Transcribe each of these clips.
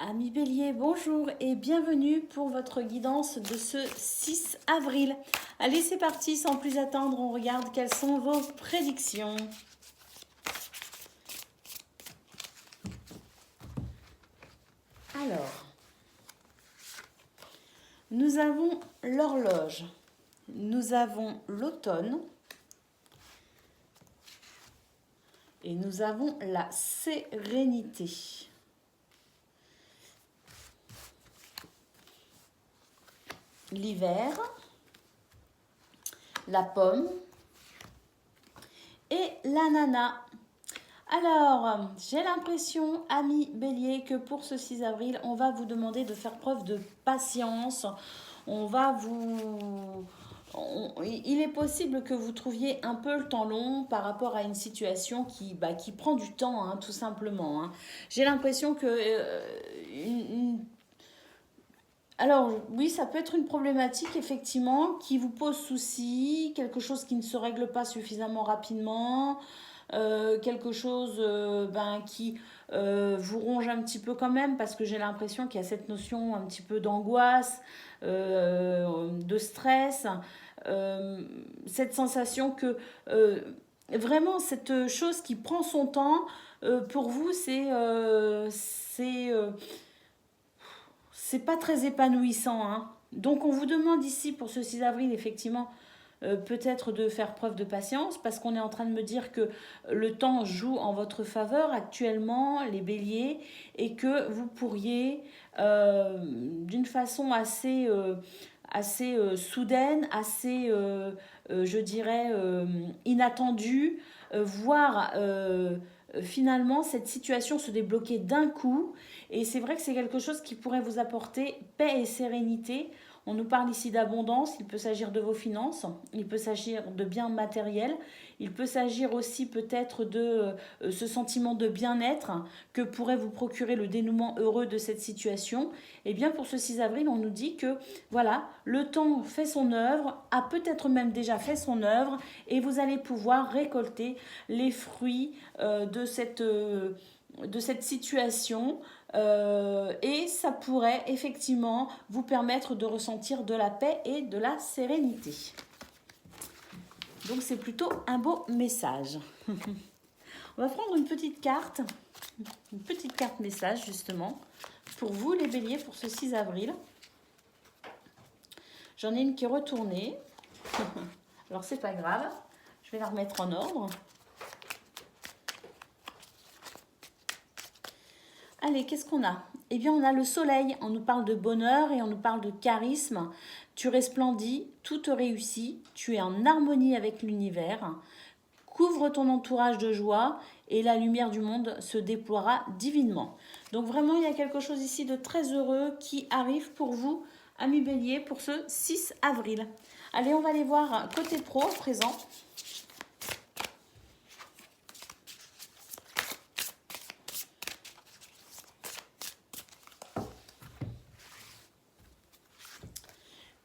Amis Bélier, bonjour et bienvenue pour votre guidance de ce 6 avril. Allez, c'est parti, sans plus attendre, on regarde quelles sont vos prédictions. Alors, nous avons l'horloge, nous avons l'automne et nous avons la sérénité. L'hiver, la pomme et l'ananas. Alors, j'ai l'impression, amis Bélier, que pour ce 6 avril, on va vous demander de faire preuve de patience. Il est possible que vous trouviez un peu le temps long par rapport à une situation qui prend du temps, hein, tout simplement. Hein. J'ai l'impression que alors oui, ça peut être une problématique effectivement qui vous pose souci, quelque chose qui ne se règle pas suffisamment rapidement, quelque chose qui vous ronge un petit peu quand même parce que j'ai l'impression qu'il y a cette notion un petit peu d'angoisse, de stress, cette sensation que vraiment cette chose qui prend son temps pour vous c'est pas très épanouissant. Hein. Donc on vous demande ici pour ce 6 avril effectivement peut-être de faire preuve de patience parce qu'on est en train de me dire que le temps joue en votre faveur actuellement, les béliers, et que vous pourriez d'une façon assez soudaine, assez, je dirais, inattendue, voir finalement cette situation se débloquer d'un coup. Et c'est vrai que c'est quelque chose qui pourrait vous apporter paix et sérénité. On nous parle ici d'abondance, il peut s'agir de vos finances, il peut s'agir de biens matériels, il peut s'agir aussi peut-être de ce sentiment de bien-être que pourrait vous procurer le dénouement heureux de cette situation. Et bien pour ce 6 avril, on nous dit que voilà, le temps fait son œuvre, a peut-être même déjà fait son œuvre, et vous allez pouvoir récolter les fruits de cette situation. Et ça pourrait effectivement vous permettre de ressentir de la paix et de la sérénité. Donc c'est plutôt un beau message. On va prendre une petite carte message justement pour vous les béliers pour ce 6 avril. J'en ai une qui est retournée. Alors c'est pas grave, je vais la remettre en ordre. Allez, qu'est-ce qu'on a? Eh bien, on a le soleil. On nous parle de bonheur et on nous parle de charisme. Tu resplendis, tout te réussit. Tu es en harmonie avec l'univers. Couvre ton entourage de joie et la lumière du monde se déploiera divinement. Donc vraiment, il y a quelque chose ici de très heureux qui arrive pour vous, amis béliers, pour ce 6 avril. Allez, on va aller voir côté pro à présent.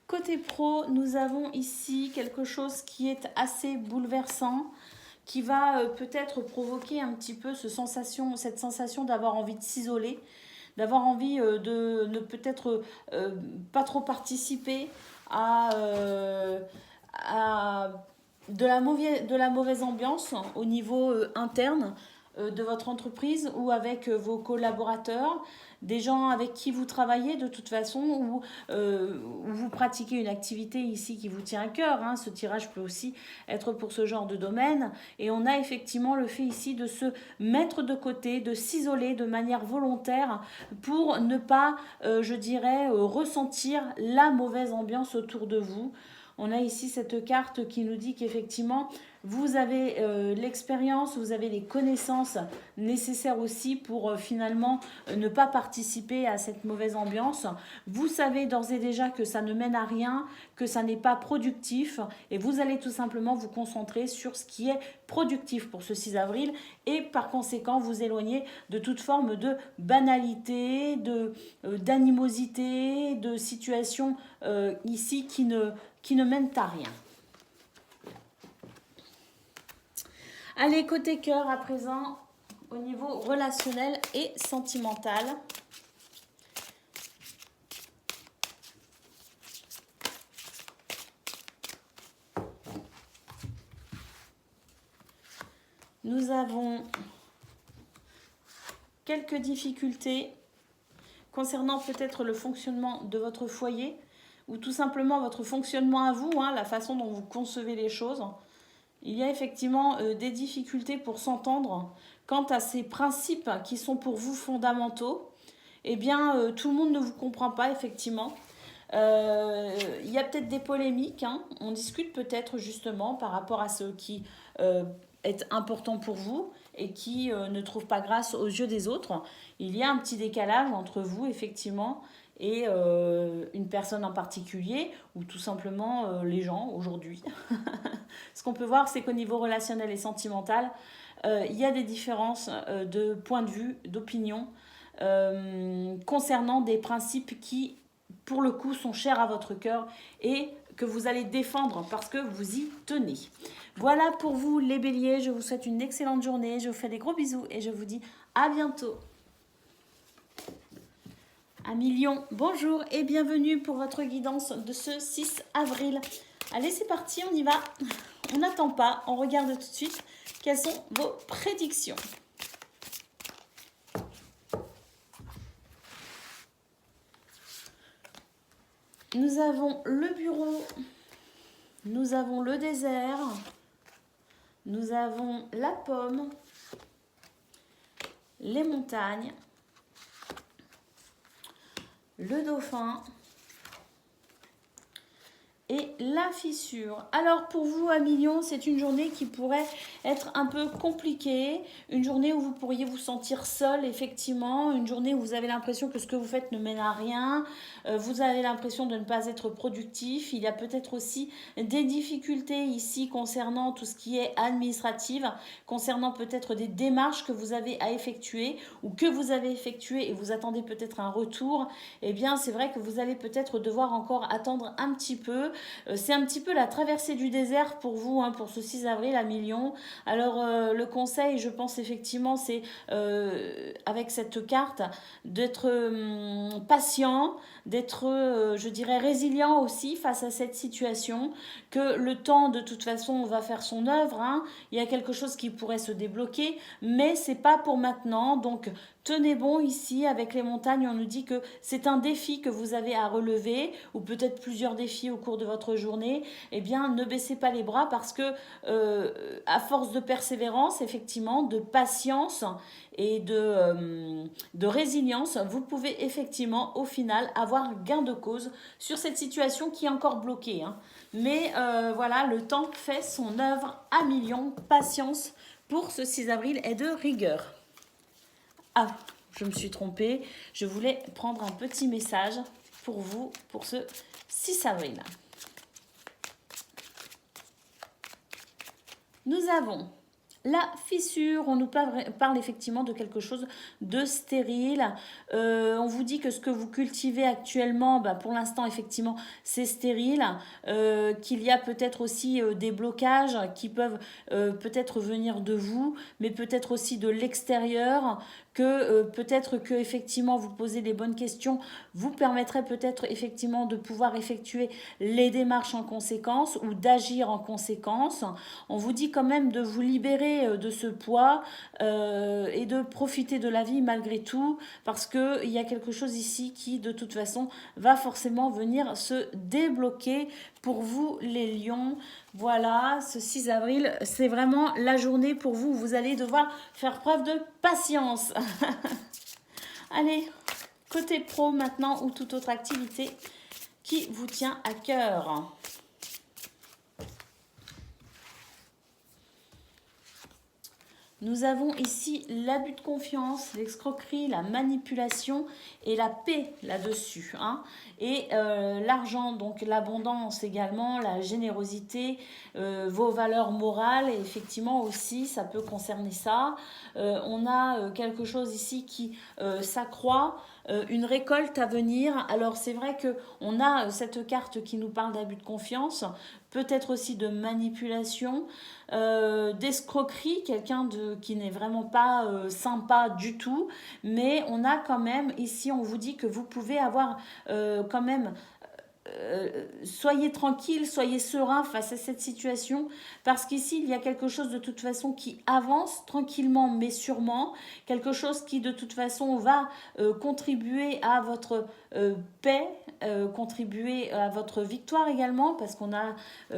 Côté pro, nous avons ici quelque chose qui est assez bouleversant, qui va peut-être provoquer un petit peu cette sensation d'avoir envie de s'isoler, d'avoir envie de ne peut-être pas trop participer à de la mauvaise ambiance au niveau interne de votre entreprise ou avec vos collaborateurs, des gens avec qui vous travaillez de toute façon ou vous pratiquez une activité ici qui vous tient à cœur. Hein. Ce tirage peut aussi être pour ce genre de domaine. Et on a effectivement le fait ici de se mettre de côté, de s'isoler de manière volontaire pour ne pas, je dirais, ressentir la mauvaise ambiance autour de vous. On a ici cette carte qui nous dit qu'effectivement, vous avez l'expérience, vous avez les connaissances nécessaires aussi pour finalement ne pas participer à cette mauvaise ambiance. Vous savez d'ores et déjà que ça ne mène à rien, que ça n'est pas productif et vous allez tout simplement vous concentrer sur ce qui est productif pour ce 6 avril et par conséquent vous éloigner de toute forme de banalité, d'animosité, de situation ici qui ne mènent à rien. Allez, côté cœur à présent, au niveau relationnel et sentimental. Nous avons quelques difficultés concernant peut-être le fonctionnement de votre foyer ou tout simplement votre fonctionnement à vous, la façon dont vous concevez les choses. Il y a effectivement des difficultés pour s'entendre quant à ces principes qui sont pour vous fondamentaux. Eh bien, tout le monde ne vous comprend pas, effectivement. Il y a peut-être des polémiques, on discute peut-être justement par rapport à ce qui est important pour vous et qui ne trouve pas grâce aux yeux des autres. Il y a un petit décalage entre vous, effectivement, et une personne en particulier, ou tout simplement les gens aujourd'hui. Ce qu'on peut voir, c'est qu'au niveau relationnel et sentimental, il y a des différences de point de vue, d'opinion, concernant des principes qui, pour le coup, sont chers à votre cœur et que vous allez défendre parce que vous y tenez. Voilà pour vous les béliers, je vous souhaite une excellente journée, je vous fais des gros bisous et je vous dis à bientôt. Amis Lion, bonjour et bienvenue pour votre guidance de ce 6 avril. Allez, c'est parti, on y va. On n'attend pas, on regarde tout de suite quelles sont vos prédictions. Nous avons le bureau, nous avons le désert, nous avons la pomme, les montagnes, le dauphin et la fissure. Alors pour vous, amis Lion, c'est une journée qui pourrait être un peu compliquée, une journée où vous pourriez vous sentir seul, effectivement, une journée où vous avez l'impression que ce que vous faites ne mène à rien, vous avez l'impression de ne pas être productif. Il y a peut-être aussi des difficultés ici concernant tout ce qui est administratif, concernant peut-être des démarches que vous avez à effectuer ou que vous avez effectuées et vous attendez peut-être un retour. Eh bien, c'est vrai que vous allez peut-être devoir encore attendre un petit peu. C'est un petit peu la traversée du désert pour vous, pour ce 6 avril à Lion. Alors, le conseil, je pense effectivement, c'est avec cette carte d'être patient, d'être, je dirais, résilient aussi face à cette situation, que le temps, de toute façon, va faire son œuvre. Il y a quelque chose qui pourrait se débloquer, mais c'est pas pour maintenant. Donc, tenez bon ici avec les montagnes, on nous dit que c'est un défi que vous avez à relever ou peut-être plusieurs défis au cours de votre journée. Eh bien, ne baissez pas les bras parce que à force de persévérance, effectivement, de patience et de résilience, vous pouvez effectivement au final avoir gain de cause sur cette situation qui est encore bloquée. Mais voilà, le temps fait son œuvre à Lion. Patience pour ce 6 avril et de rigueur. Ah, je me suis trompée. Je voulais prendre un petit message pour vous pour ce 6 avril. Nous avons la fissure, on nous parle effectivement de quelque chose de stérile. On vous dit que ce que vous cultivez actuellement, pour l'instant, effectivement, c'est stérile. Qu'il y a peut-être aussi des blocages qui peuvent peut-être venir de vous, mais peut-être aussi de l'extérieur. Que peut-être que effectivement vous posez les bonnes questions vous permettrait peut-être effectivement de pouvoir effectuer les démarches en conséquence ou d'agir en conséquence. On vous dit quand même de vous libérer de ce poids et de profiter de la vie malgré tout parce qu'il y a quelque chose ici qui de toute façon va forcément venir se débloquer pour vous les lions. Voilà, ce 6 avril, c'est vraiment la journée pour vous où vous allez devoir faire preuve de patience. Allez, côté pro maintenant ou toute autre activité qui vous tient à cœur. Nous avons ici l'abus de confiance, l'escroquerie, la manipulation et la paix là-dessus. Et l'argent, donc l'abondance également, la générosité, vos valeurs morales. Et effectivement aussi, ça peut concerner ça. On a quelque chose ici qui s'accroît. Une récolte à venir. Alors c'est vrai qu'on a cette carte qui nous parle d'abus de confiance, peut-être aussi de manipulation, d'escroquerie, quelqu'un qui n'est vraiment pas sympa du tout, mais on a quand même ici, on vous dit que vous pouvez avoir quand même soyez tranquille, soyez serein face à cette situation, parce qu'ici, il y a quelque chose de toute façon qui avance tranquillement mais sûrement, quelque chose qui de toute façon va contribuer à votre paix, contribuer à votre victoire également, parce qu'on a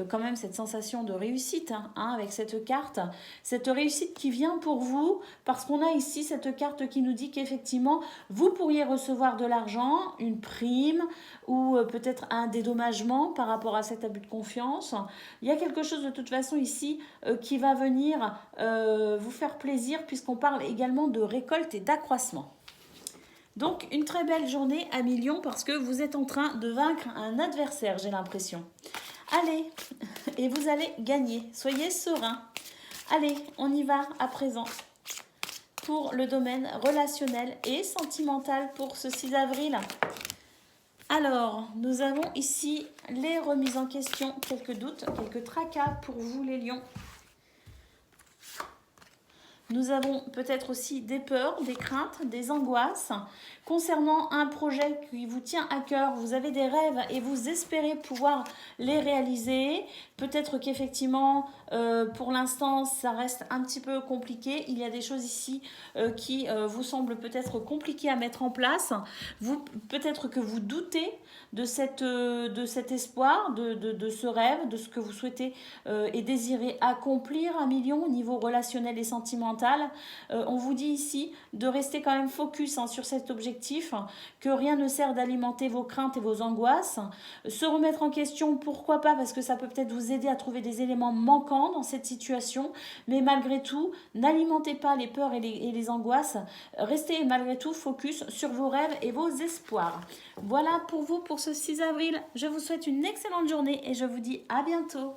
quand même cette sensation de réussite avec cette carte, cette réussite qui vient pour vous, parce qu'on a ici cette carte qui nous dit qu'effectivement, vous pourriez recevoir de l'argent, une prime, ou peut-être un dédommagement par rapport à cet abus de confiance. Il y a quelque chose de toute façon ici qui va venir vous faire plaisir, puisqu'on parle également de récolte et d'accroissement. Donc une très belle journée à Lion, parce que vous êtes en train de vaincre un adversaire, j'ai l'impression. Allez, et vous allez gagner, soyez serein. Allez, on y va à présent pour le domaine relationnel et sentimental pour ce 6 avril. Alors, nous avons ici les remises en question, quelques doutes, quelques tracas pour vous les lions. Nous avons peut-être aussi des peurs, des craintes, des angoisses concernant un projet qui vous tient à cœur. Vous avez des rêves et vous espérez pouvoir les réaliser. Peut-être qu'effectivement, pour l'instant, ça reste un petit peu compliqué. Il y a des choses ici qui vous semblent peut-être compliquées à mettre en place. Peut-être que vous doutez de cet espoir, de ce rêve, de ce que vous souhaitez et désirez accomplir à Lion au niveau relationnel et sentimental. On vous dit ici de rester quand même focus sur cet objectif, que rien ne sert d'alimenter vos craintes et vos angoisses. Se remettre en question, pourquoi pas, parce que ça peut peut-être vous aider à trouver des éléments manquants dans cette situation, mais malgré tout, n'alimentez pas les peurs et les angoisses. Restez malgré tout focus sur vos rêves et vos espoirs. Voilà pour vous pour ce 6 avril. Je vous souhaite une excellente journée et je vous dis à bientôt.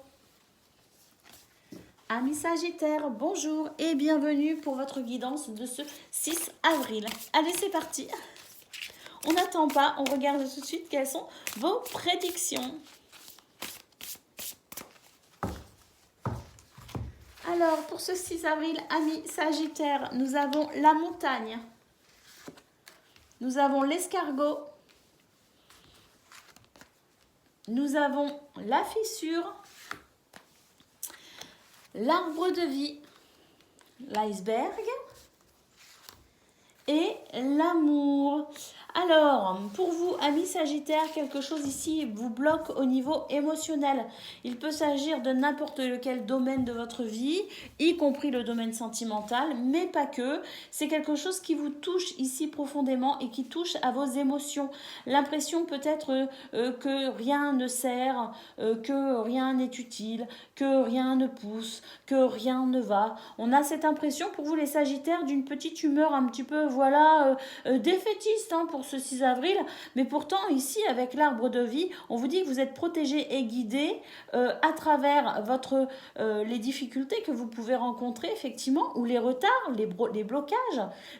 Amis Sagittaires, bonjour et bienvenue pour votre guidance de ce 6 avril. Allez, c'est parti. On n'attend pas, on regarde tout de suite quelles sont vos prédictions. Alors, pour ce 6 avril, amis Sagittaires, nous avons la montagne. Nous avons l'escargot. Nous avons la fissure. L'arbre de vie, l'iceberg et l'amour. Alors, pour vous, amis Sagittaires, quelque chose ici vous bloque au niveau émotionnel. Il peut s'agir de n'importe lequel domaine de votre vie, y compris le domaine sentimental, mais pas que. C'est quelque chose qui vous touche ici profondément et qui touche à vos émotions. L'impression peut-être que rien ne sert, que rien n'est utile, que rien ne pousse, que rien ne va. On a cette impression pour vous les Sagittaires d'une petite humeur un petit peu défaitiste pour ce 6 avril, mais pourtant ici avec l'arbre de vie, on vous dit que vous êtes protégé et guidé à travers les difficultés que vous pouvez rencontrer effectivement, ou les retards, les blocages,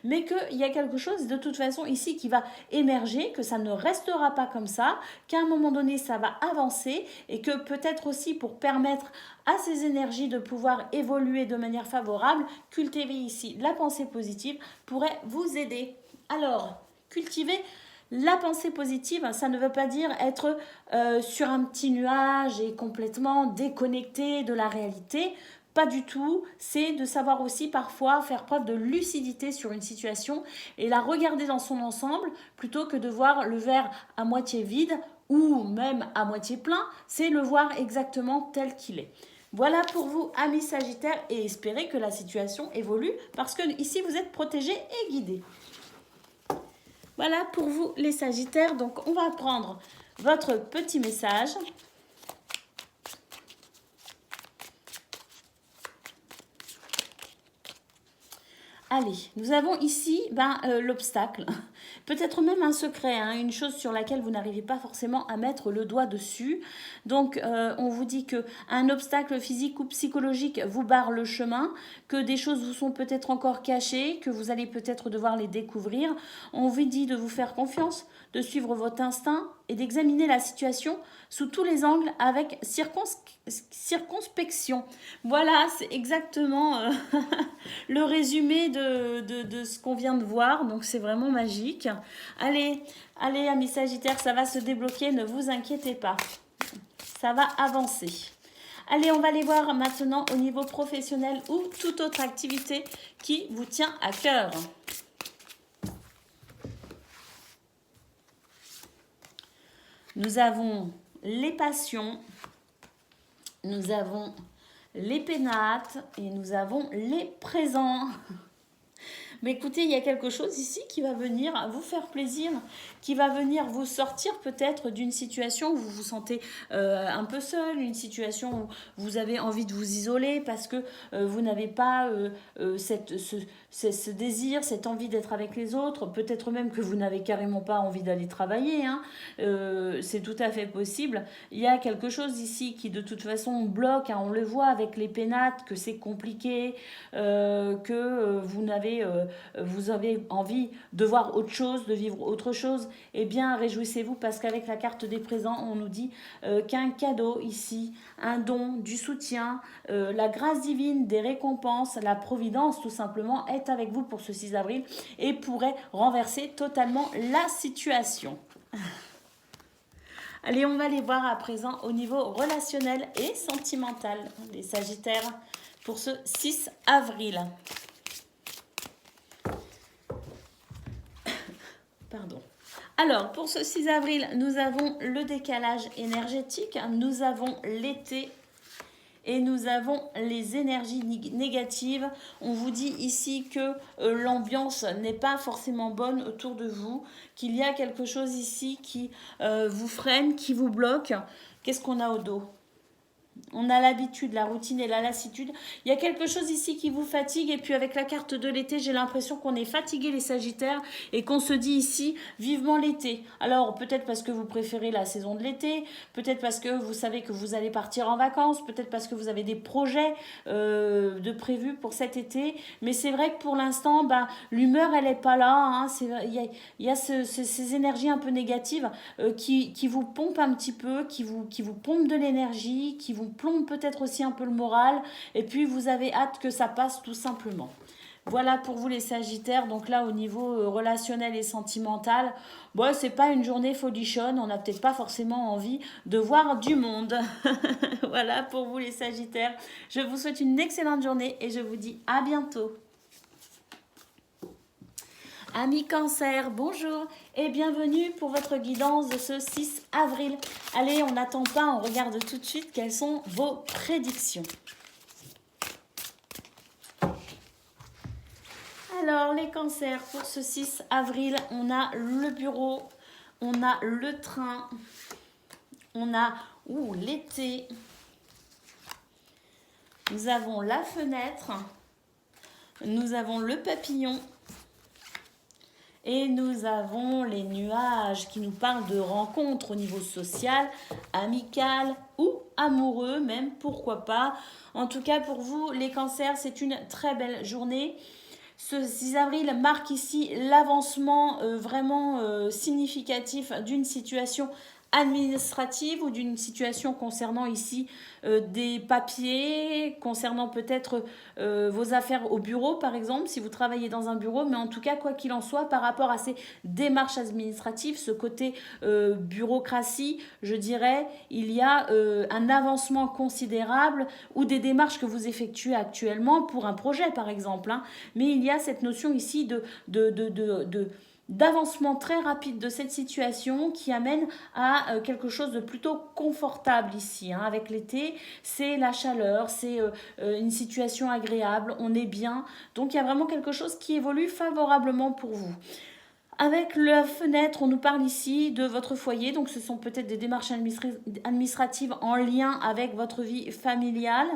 mais qu'il y a quelque chose de toute façon ici qui va émerger, que ça ne restera pas comme ça, qu'à un moment donné ça va avancer et que peut-être aussi pour permettre à ces énergies de pouvoir évoluer de manière favorable, cultiver ici la pensée positive pourrait vous aider. Alors, cultiver la pensée positive, ça ne veut pas dire être sur un petit nuage et complètement déconnecté de la réalité. Pas du tout, c'est de savoir aussi parfois faire preuve de lucidité sur une situation et la regarder dans son ensemble plutôt que de voir le verre à moitié vide ou même à moitié plein, c'est le voir exactement tel qu'il est. Voilà pour vous, amis Sagittaires, et espérez que la situation évolue parce que ici vous êtes protégés et guidés. Voilà pour vous les Sagittaires, donc on va prendre votre petit message. Allez, nous avons ici l'obstacle, peut-être même un secret, une chose sur laquelle vous n'arrivez pas forcément à mettre le doigt dessus. Donc, on vous dit qu'un obstacle physique ou psychologique vous barre le chemin, que des choses vous sont peut-être encore cachées, que vous allez peut-être devoir les découvrir. On vous dit de vous faire confiance, de suivre votre instinct, et d'examiner la situation sous tous les angles avec circonspection. Voilà, c'est exactement le résumé de ce qu'on vient de voir. Donc c'est vraiment magique. Allez, allez, amis Sagittaires, ça va se débloquer, ne vous inquiétez pas. Ça va avancer. Allez, on va aller voir maintenant au niveau professionnel ou toute autre activité qui vous tient à cœur. Nous avons les passions, nous avons les pénates et nous avons les présents. Mais écoutez, il y a quelque chose ici qui va venir vous faire plaisir, qui va venir vous sortir peut-être d'une situation où vous vous sentez un peu seul, une situation où vous avez envie de vous isoler parce que vous n'avez pas ce désir, cette envie d'être avec les autres. Peut-être même que vous n'avez carrément pas envie d'aller travailler. Hein. C'est tout à fait possible. Il y a quelque chose ici qui de toute façon bloque. Hein. On le voit avec les pénates, que c'est compliqué, que vous avez envie de voir autre chose, de vivre autre chose. Eh bien, réjouissez-vous parce qu'avec la carte des présents, on nous dit qu'un cadeau ici, un don, du soutien, la grâce divine, des récompenses, la providence tout simplement est avec vous pour ce 6 avril et pourrait renverser totalement la situation. Allez, on va les voir à présent au niveau relationnel et sentimental, les Sagittaires, pour ce 6 avril. Pardon. Alors, pour ce 6 avril, nous avons le décalage énergétique, nous avons l'été et nous avons les énergies négatives. On vous dit ici que l'ambiance n'est pas forcément bonne autour de vous, qu'il y a quelque chose ici qui vous freine, qui vous bloque. Qu'est-ce qu'on a au dos ? On a l'habitude, la routine et la lassitude. Il y a quelque chose ici qui vous fatigue. Et puis avec la carte de l'été, j'ai l'impression qu'on est fatigué les Sagittaires et qu'on se dit ici vivement l'été. Alors peut-être parce que vous préférez la saison de l'été, peut-être parce que vous savez que vous allez partir en vacances, peut-être parce que vous avez des projets de prévus pour cet été. Mais c'est vrai que pour l'instant, l'humeur, elle n'est pas là. Hein. Il y a ces énergies un peu négatives qui vous pompent un petit peu, qui vous pompent de l'énergie, qui vous plombe peut-être aussi un peu le moral et puis vous avez hâte que ça passe tout simplement. Voilà pour vous les Sagittaires. Donc là au niveau relationnel et sentimental, bon, c'est pas une journée folichonne, on n'a peut-être pas forcément envie de voir du monde. Voilà pour vous les Sagittaires. Je vous souhaite une excellente journée et je vous dis à bientôt. Amis Cancer, bonjour et bienvenue pour votre guidance de ce 6 avril. Allez, on n'attend pas, on regarde tout de suite quelles sont vos prédictions. Alors, les Cancers, pour ce 6 avril, on a le bureau, on a le train, on a l'été, nous avons la fenêtre, nous avons le papillon, et nous avons les nuages qui nous parlent de rencontres au niveau social, amical ou amoureux même, pourquoi pas. En tout cas pour vous les Cancers, c'est une très belle journée. Ce 6 avril marque ici l'avancement vraiment significatif d'une situation administrative ou d'une situation concernant ici des papiers, concernant peut-être vos affaires au bureau par exemple, si vous travaillez dans un bureau, mais en tout cas quoi qu'il en soit par rapport à ces démarches administratives, ce côté bureaucratie, je dirais, il y a un avancement considérable ou des démarches que vous effectuez actuellement pour un projet par exemple, hein, mais il y a cette notion ici d'avancement très rapide de cette situation qui amène à quelque chose de plutôt confortable ici. Hein. Avec l'été, c'est la chaleur, c'est une situation agréable, on est bien. Donc il y a vraiment quelque chose qui évolue favorablement pour vous. Avec la fenêtre, on nous parle ici de votre foyer, donc ce sont peut-être des démarches administratives en lien avec votre vie familiale.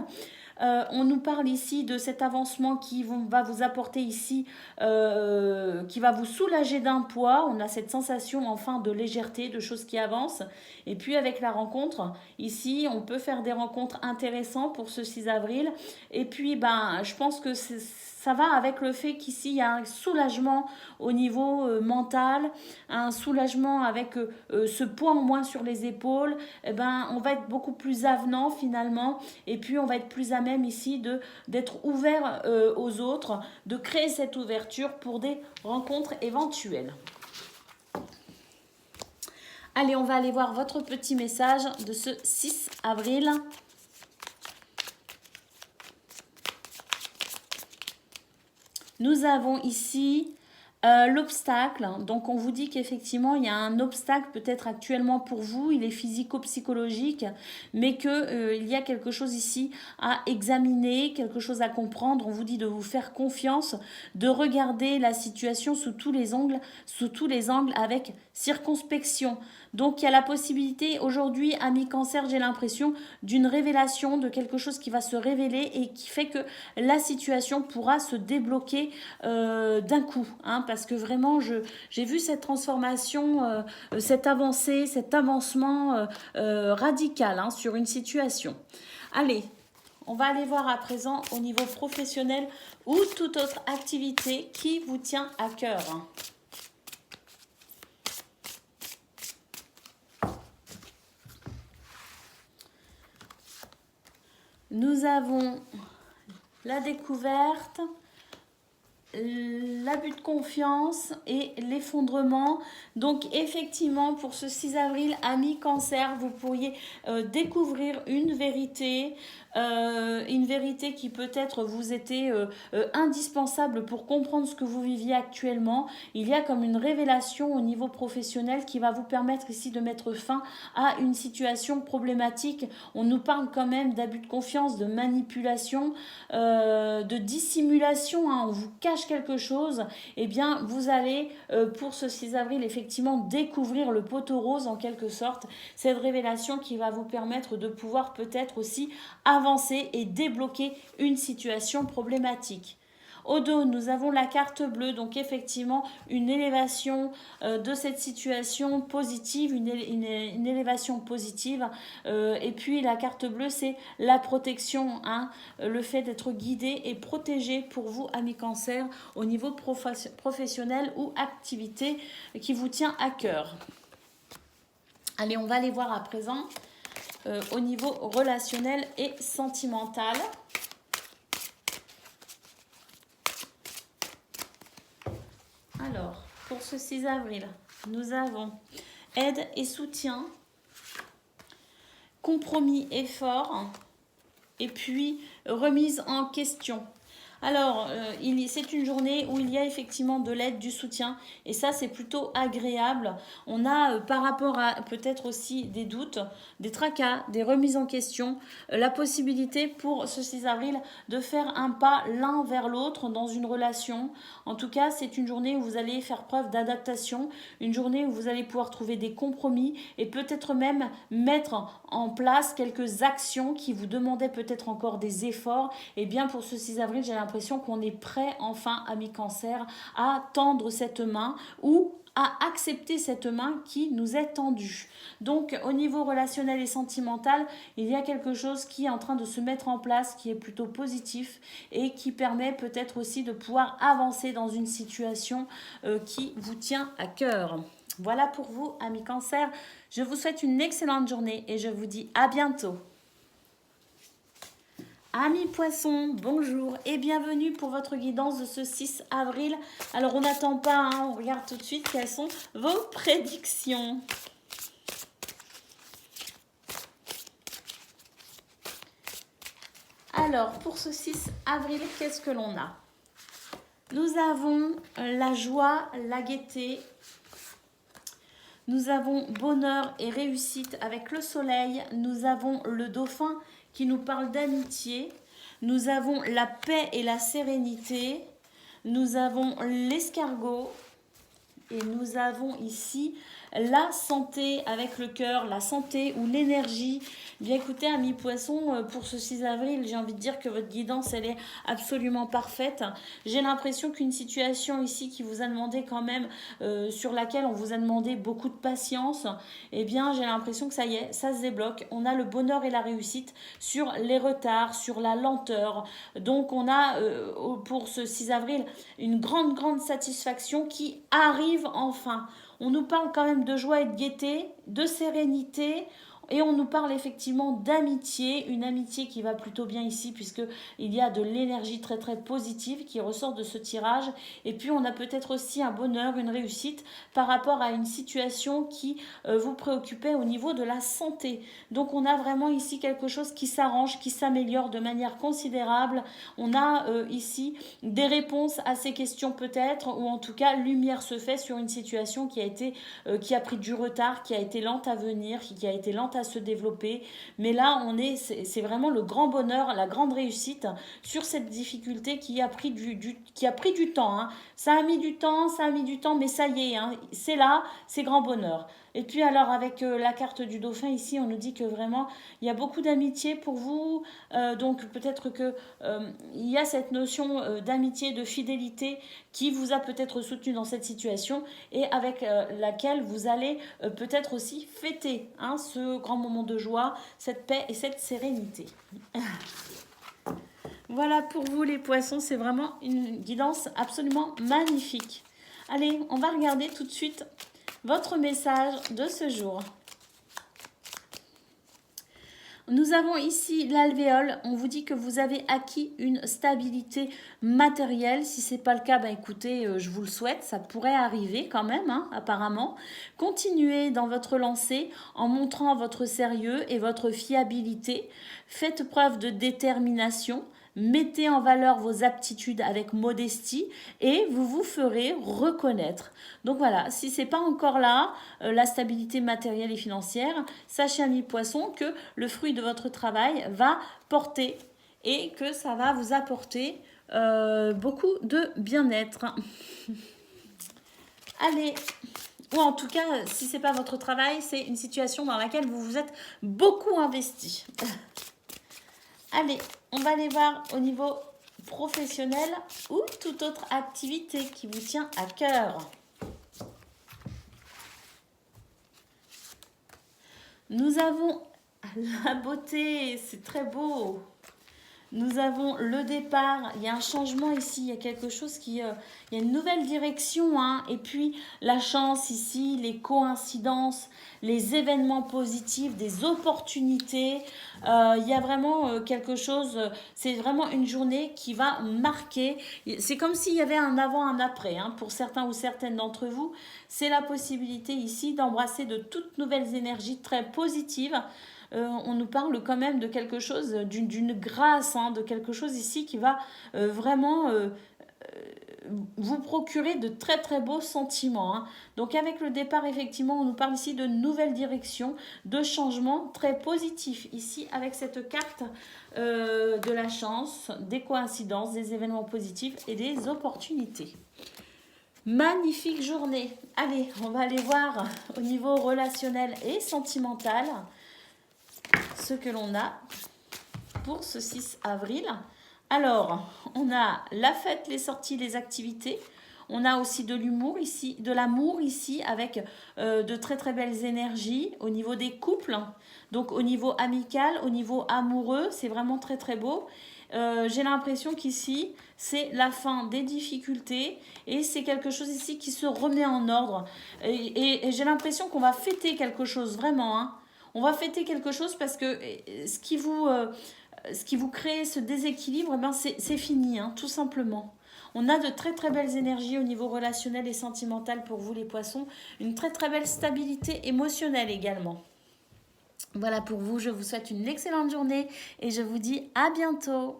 On nous parle ici de cet avancement qui va vous apporter ici, qui va vous soulager d'un poids. On a cette sensation enfin de légèreté, de choses qui avancent. Et puis avec la rencontre, ici, on peut faire des rencontres intéressantes pour ce 6 avril. Et puis, je pense que ça va avec le fait qu'ici, il y a un soulagement au niveau mental, un soulagement avec ce poids en moins sur les épaules. Eh ben, on va être beaucoup plus avenant finalement. Et puis, on va être plus à même ici d'être ouvert aux autres, de créer cette ouverture pour des rencontres éventuelles. Allez, on va aller voir votre petit message de ce 6 avril. Nous avons ici l'obstacle. Donc, on vous dit qu'effectivement, il y a un obstacle peut-être actuellement pour vous. Il est physico-psychologique, mais qu'il y a quelque chose ici à examiner, quelque chose à comprendre. On vous dit de vous faire confiance, de regarder la situation sous tous les angles avec circonspection. Donc, il y a la possibilité aujourd'hui, ami Cancer, j'ai l'impression d'une révélation, de quelque chose qui va se révéler et qui fait que la situation pourra se débloquer d'un coup. Parce que vraiment, j'ai vu cette transformation, cette avancée, cet avancement radical sur une situation. Allez, on va aller voir à présent au niveau professionnel ou toute autre activité qui vous tient à cœur. Nous avons la découverte, l'abus de confiance et l'effondrement. Donc effectivement, pour ce 6 avril, amis Cancer, vous pourriez découvrir une vérité qui peut-être vous était indispensable pour comprendre ce que vous viviez actuellement. Il y a comme une révélation au niveau professionnel qui va vous permettre ici de mettre fin à une situation problématique. On nous parle quand même d'abus de confiance, de manipulation, de dissimulation. On vous cache quelque chose. Eh bien, vous allez, pour ce 6 avril, effectivement, découvrir le poteau rose en quelque sorte. Cette révélation qui va vous permettre de pouvoir peut-être aussi avancer et débloquer une situation problématique. Au dos, nous avons la carte bleue, donc effectivement une élévation de cette situation positive, une élévation positive. Et puis la carte bleue, c'est la protection, le fait d'être guidé et protégé pour vous, amis Cancer, au niveau professionnel ou activité qui vous tient à cœur. Allez, on va aller voir à présent au niveau relationnel et sentimental. Alors, pour ce 6 avril, nous avons aide et soutien, compromis, effort, et puis remise en question. Alors, c'est une journée où il y a effectivement de l'aide, du soutien, et ça, c'est plutôt agréable. On a, par rapport à peut-être aussi des doutes, des tracas, des remises en question, la possibilité pour ce 6 avril de faire un pas l'un vers l'autre dans une relation. En tout cas, c'est une journée où vous allez faire preuve d'adaptation, une journée où vous allez pouvoir trouver des compromis et peut-être même mettre en place quelques actions qui vous demandaient peut-être encore des efforts. Et bien, pour ce 6 avril, j'ai l'impression qu'on est prêt enfin, amis Cancer, à tendre cette main ou à accepter cette main qui nous est tendue. Donc au niveau relationnel et sentimental, il y a quelque chose qui est en train de se mettre en place, qui est plutôt positif et qui permet peut-être aussi de pouvoir avancer dans une situation qui vous tient à cœur. Voilà pour vous, amis Cancer. Je vous souhaite une excellente journée et je vous dis à bientôt. Amis Poissons, bonjour et bienvenue pour votre guidance de ce 6 avril. Alors on n'attend pas, on regarde tout de suite quelles sont vos prédictions. Alors pour ce 6 avril, qu'est-ce que l'on a? Nous avons la joie, la gaieté. Nous avons bonheur et réussite avec le soleil. Nous avons le dauphin qui nous parle d'amitié. Nous avons la paix et la sérénité. Nous avons l'escargot. et nous avons ici la santé avec le cœur, la santé ou l'énergie. Bien écoutez, amis poissons, pour ce 6 avril, j'ai envie de dire que votre guidance, elle est absolument parfaite. J'ai l'impression qu'une situation ici qui vous a demandé quand même, sur laquelle on vous a demandé beaucoup de patience, eh bien j'ai l'impression que ça y est, ça se débloque. On a le bonheur et la réussite sur les retards, sur la lenteur. Donc on a pour ce 6 avril une grande satisfaction qui arrive enfin. On nous parle quand même de joie et de gaieté, de sérénité, et on nous parle effectivement d'amitié, une amitié qui va plutôt bien ici puisqu'il y a de l'énergie très positive qui ressort de ce tirage. Et puis on a peut-être aussi un bonheur, une réussite par rapport à une situation qui vous préoccupait au niveau de la santé. Donc on a vraiment ici quelque chose qui s'arrange, qui s'améliore de manière considérable. On a ici des réponses à ces questions peut-être, ou en tout cas lumière se fait sur une situation qui a pris du retard, qui a été lente à venir, qui a été lente à se développer. Mais là, c'est vraiment le grand bonheur, la grande réussite sur cette difficulté qui a pris du temps. Hein. Ça a mis du temps, mais ça y est, hein, c'est là, c'est grand bonheur. Et puis alors avec la carte du dauphin ici, on nous dit que vraiment il y a beaucoup d'amitié pour vous, donc peut-être que il y a cette notion d'amitié, de fidélité qui vous a peut-être soutenu dans cette situation et avec laquelle vous allez peut-être aussi fêter hein, ce grand moment de joie, cette paix et cette sérénité. Voilà pour vous les poissons, c'est vraiment une guidance absolument magnifique. Allez, on va regarder tout de suite votre message de ce jour. Nous avons ici l'alvéole. On vous dit que vous avez acquis une stabilité matérielle. Si ce n'est pas le cas, écoutez, je vous le souhaite. Ça pourrait arriver quand même, hein, apparemment. Continuez dans votre lancée en montrant votre sérieux et votre fiabilité. Faites preuve de détermination. Mettez en valeur vos aptitudes avec modestie et vous vous ferez reconnaître. Donc voilà, si ce n'est pas encore là, la stabilité matérielle et financière, sachez amis poissons que le fruit de votre travail va porter et que ça va vous apporter beaucoup de bien-être. Allez, ou en tout cas, si ce n'est pas votre travail, c'est une situation dans laquelle vous vous êtes beaucoup investi. Allez, on va aller voir au niveau professionnel ou toute autre activité qui vous tient à cœur. Nous avons la beauté, c'est très beau. Nous avons le départ, il y a un changement ici, il y a quelque chose il y a une nouvelle direction. Hein. Et puis la chance ici, les coïncidences, les événements positifs, des opportunités. Il y a vraiment quelque chose, c'est vraiment une journée qui va marquer. C'est comme s'il y avait un avant, un après. Hein. Pour certains ou certaines d'entre vous, c'est la possibilité ici d'embrasser de toutes nouvelles énergies très positives. On nous parle quand même de quelque chose, d'une grâce, hein, de quelque chose ici qui va vraiment vous procurer de très beaux sentiments. Hein. Donc avec le départ, effectivement, on nous parle ici de nouvelles directions, de changements très positifs. Ici, avec cette carte de la chance, des coïncidences, des événements positifs et des opportunités. Magnifique journée. Allez, on va aller voir au niveau relationnel et sentimental ce que l'on a pour ce 6 avril. Alors, on a la fête, les sorties, les activités. On a aussi de l'humour ici, de l'amour ici, avec de très belles énergies au niveau des couples. Donc au niveau amical, au niveau amoureux, c'est vraiment très beau. J'ai l'impression qu'ici, c'est la fin des difficultés et c'est quelque chose ici qui se remet en ordre. Et j'ai l'impression qu'on va fêter quelque chose, vraiment. Hein. On va fêter quelque chose parce que ce qui vous crée ce déséquilibre, c'est fini, hein, tout simplement. On a de très belles énergies au niveau relationnel et sentimental pour vous les poissons. Une très belle stabilité émotionnelle également. Voilà pour vous, je vous souhaite une excellente journée et je vous dis à bientôt.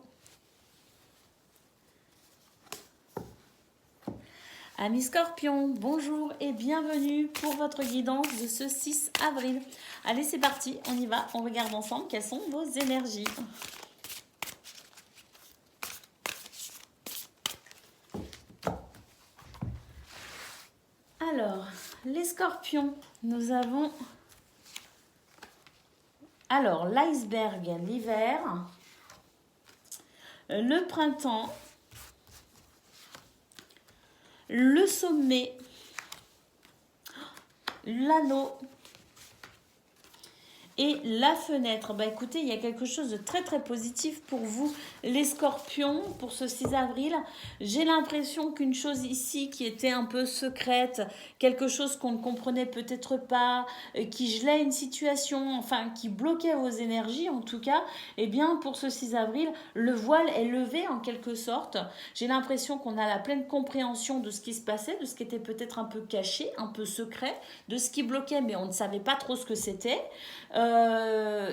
Amis Scorpions, bonjour et bienvenue pour votre guidance de ce 6 avril. Allez, c'est parti, on y va, on regarde ensemble quelles sont vos énergies. Alors, les scorpions, nous avons... Alors, l'iceberg, l'hiver, le printemps, le sommet, l'anneau et la fenêtre. Bah écoutez, il y a quelque chose de très très positif pour vous, les scorpions, pour ce 6 avril. J'ai l'impression qu'une chose ici qui était un peu secrète, quelque chose qu'on ne comprenait peut-être pas, qui gelait une situation, enfin qui bloquait vos énergies en tout cas, eh bien pour ce 6 avril, le voile est levé en quelque sorte. J'ai l'impression qu'on a la pleine compréhension de ce qui se passait, de ce qui était peut-être un peu caché, un peu secret, de ce qui bloquait mais on ne savait pas trop ce que c'était.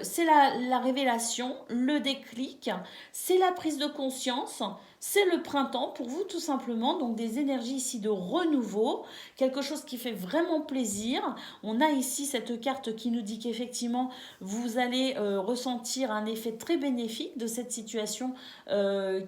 C'est la révélation, le déclic, c'est la prise de conscience, c'est le printemps pour vous tout simplement, donc des énergies ici de renouveau, quelque chose qui fait vraiment plaisir. On a ici cette carte qui nous dit qu'effectivement vous allez ressentir un effet très bénéfique de cette situation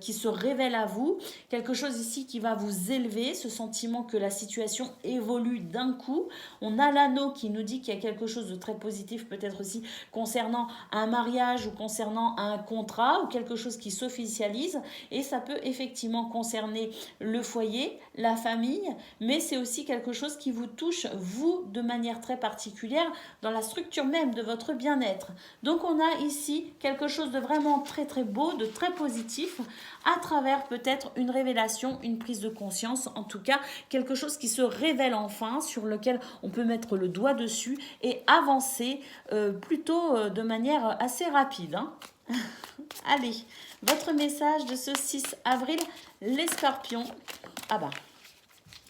qui se révèle à vous, quelque chose ici qui va vous élever, ce sentiment que la situation évolue d'un coup. On a l'anneau qui nous dit qu'il y a quelque chose de très positif peut-être aussi concernant un mariage ou concernant un contrat ou quelque chose qui s'officialise, et ça peut effectivement concerner le foyer, la famille, mais c'est aussi quelque chose qui vous touche vous de manière très particulière dans la structure même de votre bien-être. Donc on a ici quelque chose de vraiment très très beau, de très positif à travers peut-être une révélation, une prise de conscience, en tout cas quelque chose qui se révèle enfin, sur lequel on peut mettre le doigt dessus et avancer plutôt de manière assez rapide. Allez, votre message de ce 6 avril, les scorpions. Ah bah,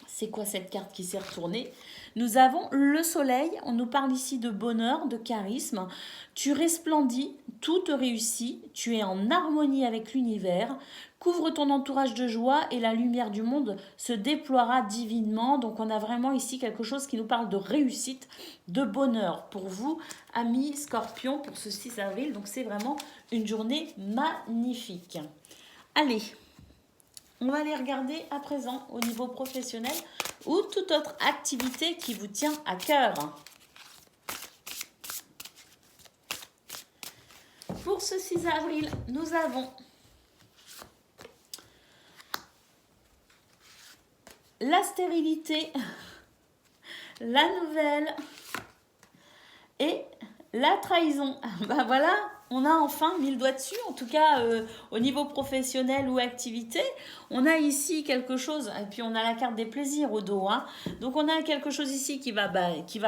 c'est quoi cette carte qui s'est retournée? Nous avons le soleil, on nous parle ici de bonheur, de charisme. Tu resplendis, tout te réussit, tu es en harmonie avec l'univers. Couvre ton entourage de joie et la lumière du monde se déploiera divinement. Donc on a vraiment ici quelque chose qui nous parle de réussite, de bonheur pour vous, amis scorpions, pour ce 6 avril. Donc c'est vraiment une journée magnifique. Allez, on va aller regarder à présent au niveau professionnel ou toute autre activité qui vous tient à cœur. Pour ce 6 avril, nous avons la stérilité, la nouvelle et la trahison. Ben voilà, on a enfin mis le doigt dessus, en tout cas au niveau professionnel ou activité. On a ici quelque chose, et puis on a la carte des plaisirs au dos. Hein. Donc on a quelque chose ici qui va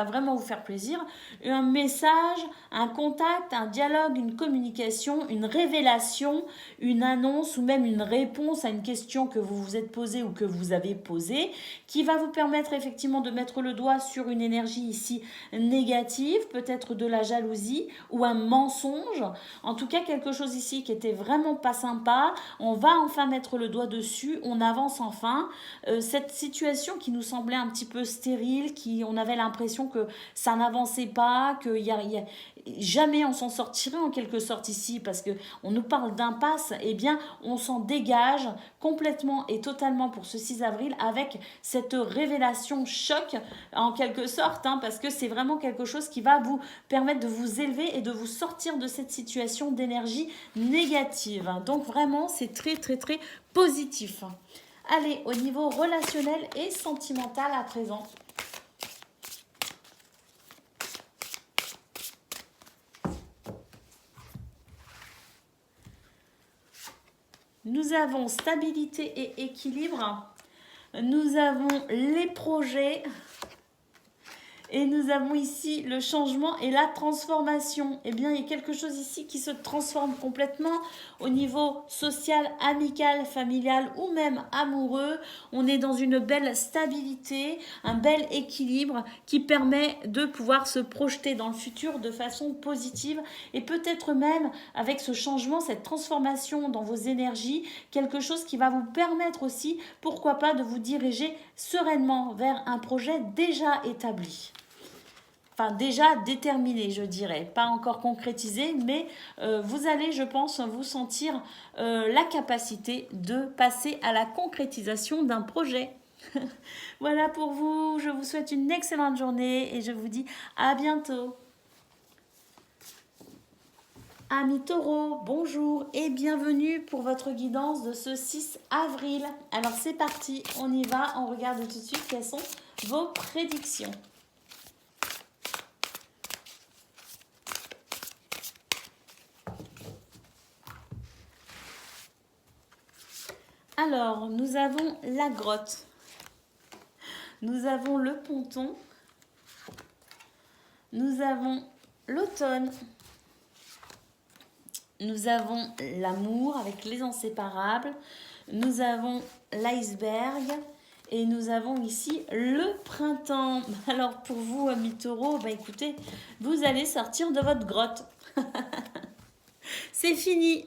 vraiment vous faire plaisir. Un message, un contact, un dialogue, une communication, une révélation, une annonce ou même une réponse à une question que vous vous êtes posée ou que vous avez posée, qui va vous permettre effectivement de mettre le doigt sur une énergie ici négative, peut-être de la jalousie ou un mensonge. En tout cas, quelque chose ici qui était vraiment pas sympa. On va enfin mettre le doigt dessus. On avance enfin. Cette situation qui nous semblait un petit peu stérile, on avait l'impression que ça n'avançait pas, que jamais on s'en sortirait en quelque sorte ici, parce que on nous parle d'impasse. Eh bien, on s'en dégage complètement et totalement pour ce 6 avril avec cette révélation choc en quelque sorte, hein, parce que c'est vraiment quelque chose qui va vous permettre de vous élever et de vous sortir de cette situation d'énergie négative. Donc vraiment, c'est très très très positif. Allez, au niveau relationnel et sentimental à présent. Nous avons stabilité et équilibre. Nous avons les projets. Et nous avons ici le changement et la transformation. Eh bien, il y a quelque chose ici qui se transforme complètement au niveau social, amical, familial ou même amoureux. On est dans une belle stabilité, un bel équilibre qui permet de pouvoir se projeter dans le futur de façon positive et peut-être même avec ce changement, cette transformation dans vos énergies, quelque chose qui va vous permettre aussi, pourquoi pas, de vous diriger sereinement vers un projet déjà établi. Enfin, déjà déterminé, je dirais. Pas encore concrétisé, mais vous allez, je pense, vous sentir la capacité de passer à la concrétisation d'un projet. Voilà pour vous, je vous souhaite une excellente journée et je vous dis à bientôt. Amis taureaux, bonjour et bienvenue pour votre guidance de ce 6 avril. Alors c'est parti, on y va, on regarde tout de suite quelles sont vos prédictions. Alors, nous avons la grotte, nous avons le ponton, nous avons l'automne, nous avons l'amour avec les inséparables, nous avons l'iceberg et nous avons ici le printemps. Alors pour vous, amis taureaux, bah écoutez, vous allez sortir de votre grotte. C'est fini.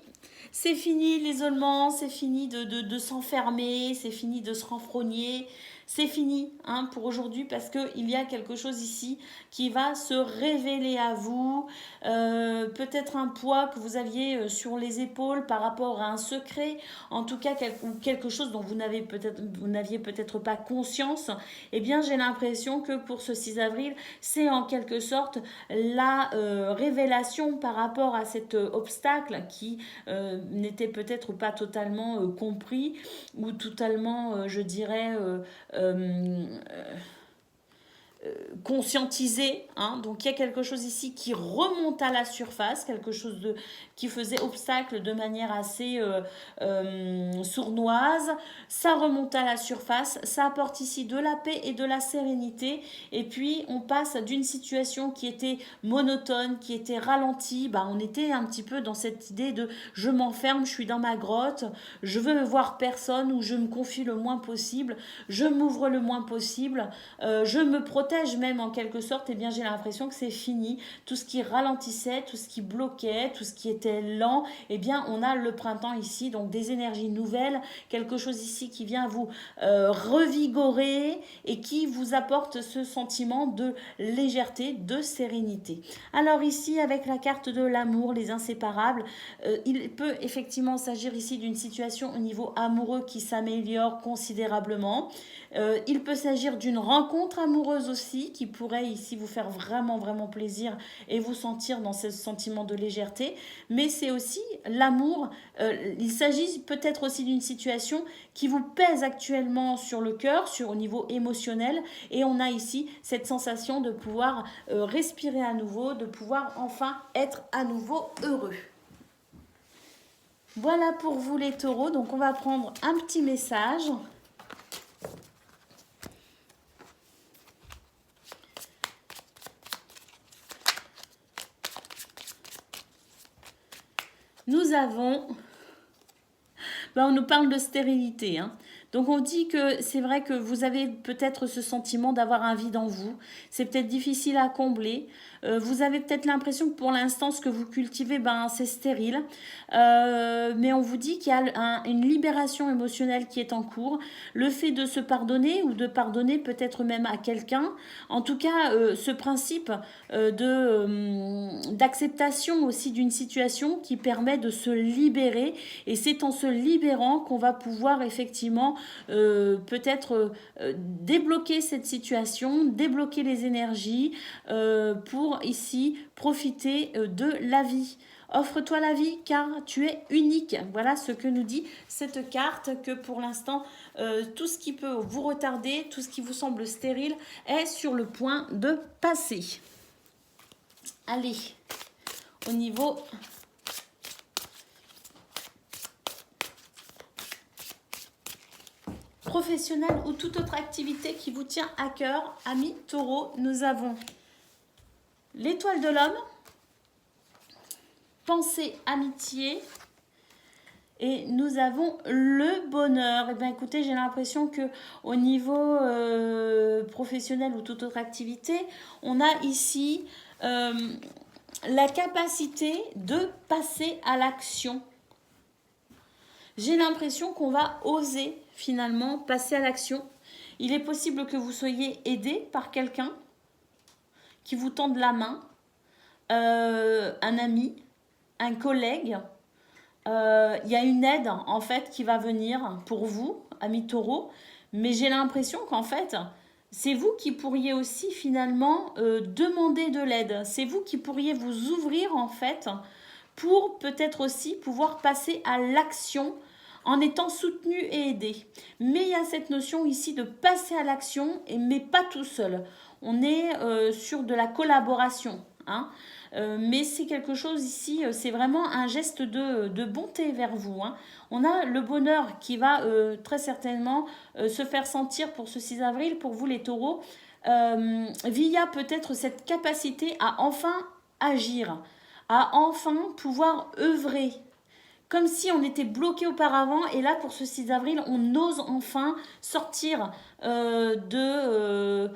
C'est fini l'isolement, c'est fini de s'enfermer, c'est fini de se renfrogner. C'est fini hein, pour aujourd'hui parce qu'il y a quelque chose ici qui va se révéler à vous. Peut-être un poids que vous aviez sur les épaules par rapport à un secret. En tout cas, quelque chose dont vous n'aviez peut-être pas conscience. Eh bien, j'ai l'impression que pour ce 6 avril, c'est en quelque sorte la révélation par rapport à cet obstacle qui n'était peut-être pas totalement compris ou totalement, je dirais, conscientisé. Hein. Donc il y a quelque chose ici qui remonte à la surface, quelque chose qui faisait obstacle de manière assez sournoise. Ça remonte à la surface, ça apporte ici de la paix et de la sérénité. Et puis on passe d'une situation qui était monotone, qui était ralentie. Bah, on était un petit peu dans cette idée de je m'enferme, je suis dans ma grotte, je veux voir personne ou je me confie le moins possible, je m'ouvre le moins possible, je me protège même en quelque sorte. Et bien j'ai l'impression que c'est fini. Tout ce qui ralentissait, tout ce qui bloquait, tout ce qui était lent, et bien on a le printemps ici, donc des énergies nouvelles, quelque chose ici qui vient vous revigorer et qui vous apporte ce sentiment de légèreté, de sérénité. Alors ici avec la carte de l'amour, les inséparables, il peut effectivement s'agir ici d'une situation au niveau amoureux qui s'améliore considérablement. Il peut s'agir d'une rencontre amoureuse aussi qui pourrait ici vous faire vraiment vraiment plaisir et vous sentir dans ce sentiment de légèreté. Mais c'est aussi l'amour. Il s'agit peut-être aussi d'une situation qui vous pèse actuellement sur le cœur, au niveau émotionnel. Et on a ici cette sensation de pouvoir respirer à nouveau, de pouvoir enfin être à nouveau heureux. Voilà pour vous les taureaux. Donc on va prendre un petit message. Nous avons, on nous parle de stérilité. Hein. Donc on dit que c'est vrai que vous avez peut-être ce sentiment d'avoir un vide en vous. C'est peut-être difficile à combler. Vous avez peut-être l'impression que pour l'instant, ce que vous cultivez, c'est stérile. Mais on vous dit qu'il y a une libération émotionnelle qui est en cours. Le fait de se pardonner ou de pardonner peut-être même à quelqu'un. En tout cas, ce principe d'acceptation aussi d'une situation qui permet de se libérer. Et c'est en se libérant qu'on va pouvoir effectivement peut-être débloquer cette situation, débloquer les énergies pour ici profiter de la vie. Offre-toi la vie car tu es unique. Voilà ce que nous dit cette carte, que pour l'instant, tout ce qui peut vous retarder, tout ce qui vous semble stérile est sur le point de passer. Allez, au niveau professionnel ou toute autre activité qui vous tient à cœur, amis taureaux, nous avons l'étoile de l'homme, pensée, amitié, et nous avons le bonheur. Et bien écoutez, j'ai l'impression que au niveau professionnel ou toute autre activité, on a ici la capacité de passer à l'action. J'ai l'impression qu'on va oser finalement passer à l'action. Il est possible que vous soyez aidé par quelqu'un qui vous tende la main, un ami, un collègue. Il y a une aide en fait qui va venir pour vous, amis taureaux, Mais j'ai l'impression qu'en fait, c'est vous qui pourriez aussi finalement demander de l'aide. C'est vous qui pourriez vous ouvrir en fait pour peut-être aussi pouvoir passer à l'action en étant soutenu et aidé. Mais il y a cette notion ici de passer à l'action, mais pas tout seul. On est sur de la collaboration. Hein. Mais c'est quelque chose ici, c'est vraiment un geste de bonté vers vous. Hein. On a le bonheur qui va très certainement se faire sentir pour ce 6 avril, pour vous les taureaux, via peut-être cette capacité à enfin agir, à enfin pouvoir œuvrer. Comme si on était bloqué auparavant, et là pour ce 6 avril, on ose enfin sortir de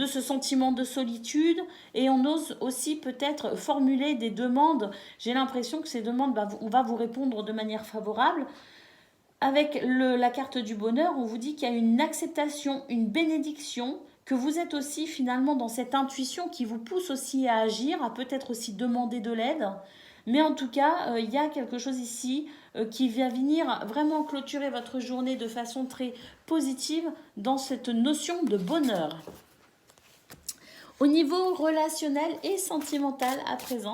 ce sentiment de solitude, et on ose aussi peut-être formuler des demandes. J'ai l'impression que ces demandes, on va vous répondre de manière favorable. Avec la carte du bonheur, on vous dit qu'il y a une acceptation, une bénédiction, que vous êtes aussi finalement dans cette intuition qui vous pousse aussi à agir, à peut-être aussi demander de l'aide. Mais en tout cas, il y a quelque chose ici qui va venir vraiment clôturer votre journée de façon très positive dans cette notion de bonheur. Au niveau relationnel et sentimental à présent,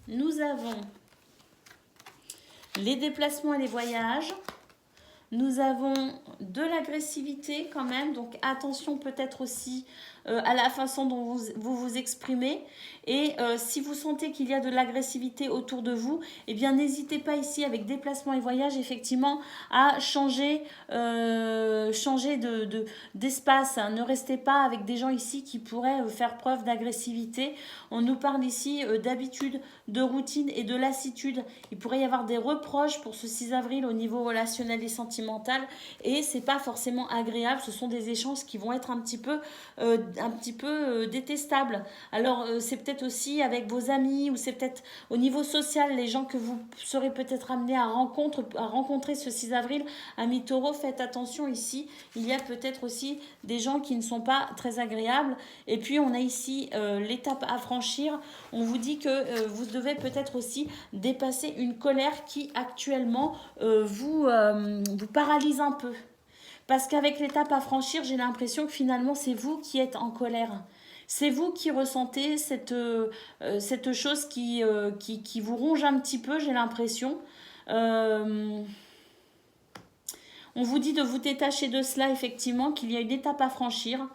nous avons les déplacements et les voyages. Nous avons de l'agressivité quand même, donc attention peut-être aussi à la façon dont vous exprimez. Et si vous sentez qu'il y a de l'agressivité autour de vous, eh bien n'hésitez pas ici avec déplacement et voyage effectivement à changer d'espace. Hein. Ne restez pas avec des gens ici qui pourraient faire preuve d'agressivité. On nous parle ici d'habitude, de routine et de lassitude. Il pourrait y avoir des reproches pour ce 6 avril au niveau relationnel et sentimental, et c'est pas forcément agréable. Ce sont des échanges qui vont être un petit peu détestables. Alors c'est peut-être aussi avec vos amis, ou c'est peut-être au niveau social, les gens que vous serez peut-être amenés à rencontrer ce 6 avril. Amis taureaux, faites attention ici, il y a peut-être aussi des gens qui ne sont pas très agréables. Et puis on a ici l'étape à franchir. On vous dit que vous devez peut-être aussi dépasser une colère qui actuellement vous paralyse un peu. Parce qu'avec l'étape à franchir, j'ai l'impression que finalement c'est vous qui êtes en colère. C'est vous qui ressentez cette chose qui vous ronge un petit peu, j'ai l'impression. On vous dit de vous détacher de cela, effectivement, qu'il y a une étape à franchir,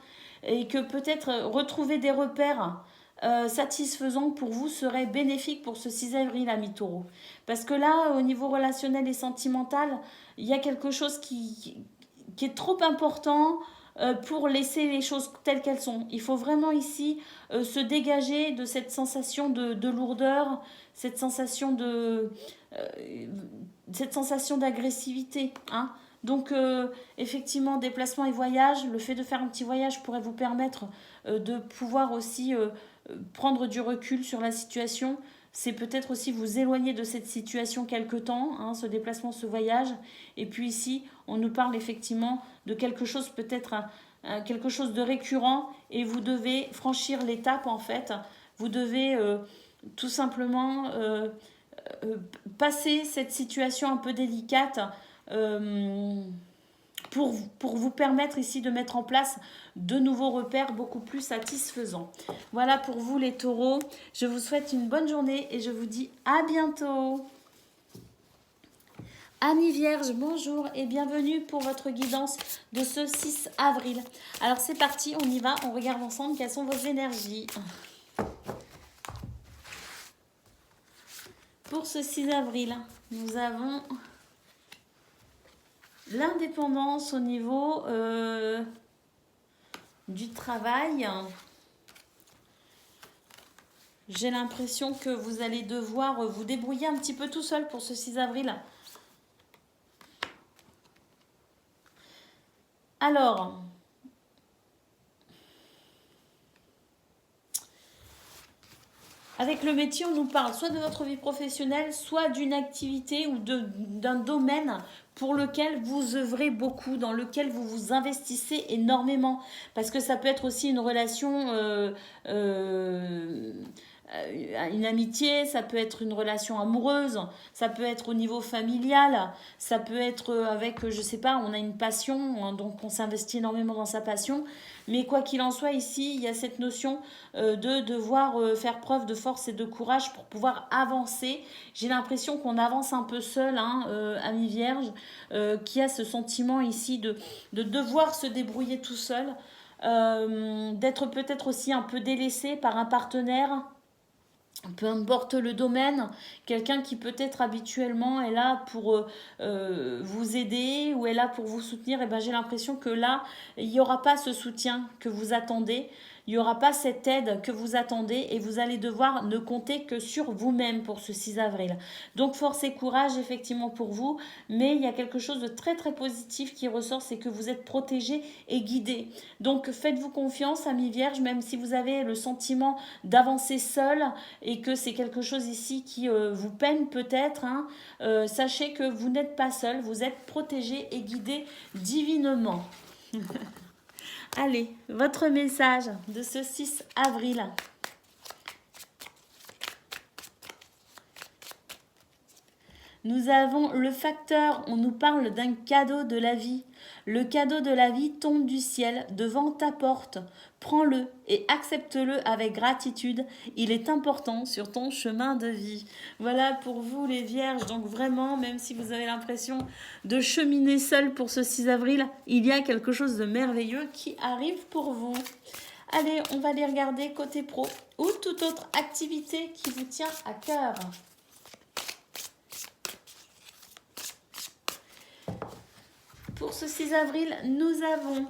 et que peut-être retrouver des repères satisfaisant pour vous serait bénéfique pour ce 6 avril, amis taureaux. Parce que là, au niveau relationnel et sentimental, il y a quelque chose qui est trop important pour laisser les choses telles qu'elles sont. Il faut vraiment ici se dégager de cette sensation de lourdeur, cette sensation d'agressivité. Hein. Donc effectivement, déplacement et voyage, le fait de faire un petit voyage pourrait vous permettre de pouvoir aussi prendre du recul sur la situation. C'est peut-être aussi vous éloigner de cette situation quelque temps, hein, ce déplacement, ce voyage. Et puis ici, on nous parle effectivement de quelque chose, peut-être quelque chose de récurrent, et vous devez franchir l'étape en fait. Vous devez tout simplement passer cette situation un peu délicate pour vous permettre ici de mettre en place de nouveaux repères beaucoup plus satisfaisants. Voilà pour vous les taureaux. Je vous souhaite une bonne journée et je vous dis à bientôt. Amis vierges, bonjour et bienvenue pour votre guidance de ce 6 avril. Alors c'est parti, on y va, on regarde ensemble quelles sont vos énergies. Pour ce 6 avril, nous avons l'indépendance au niveau du travail. J'ai l'impression que vous allez devoir vous débrouiller un petit peu tout seul pour ce 6 avril. Alors, Avec le métier, on nous parle soit de votre vie professionnelle, soit d'une activité ou d'un domaine pour lequel vous œuvrez beaucoup, dans lequel vous vous investissez énormément. Parce que ça peut être aussi une relation, euh, une amitié, ça peut être une relation amoureuse, ça peut être au niveau familial, ça peut être avec, je sais pas, on a une passion, hein, donc on s'investit énormément dans sa passion. Mais quoi qu'il en soit, ici, il y a cette notion de devoir faire preuve de force et de courage pour pouvoir avancer. J'ai l'impression qu'on avance un peu seul, hein, ami Vierge, qui a ce sentiment ici de devoir se débrouiller tout seul, d'être peut-être aussi un peu délaissé par un partenaire, peu importe le domaine, quelqu'un qui peut-être habituellement est là pour vous aider ou est là pour vous soutenir, et ben j'ai l'impression que là, il n'y aura pas ce soutien que vous attendez, il n'y aura pas cette aide que vous attendez et vous allez devoir ne compter que sur vous-même pour ce 6 avril. Donc force et courage effectivement pour vous, mais il y a quelque chose de très très positif qui ressort, c'est que vous êtes protégé et guidé. Donc faites-vous confiance, amis vierges, même si vous avez le sentiment d'avancer seul et que c'est quelque chose ici qui vous peine peut-être, hein, sachez que vous n'êtes pas seul, vous êtes protégé et guidé divinement. Allez, votre message de ce 6 avril. Nous avons le facteur, on nous parle d'un cadeau de la vie. Le cadeau de la vie tombe du ciel devant ta porte. Prends-le et accepte-le avec gratitude. Il est important sur ton chemin de vie. Voilà pour vous les vierges. Donc vraiment, même si vous avez l'impression de cheminer seul pour ce 6 avril, il y a quelque chose de merveilleux qui arrive pour vous. Allez, on va les regarder côté pro ou toute autre activité qui vous tient à cœur. Pour ce 6 avril, nous avons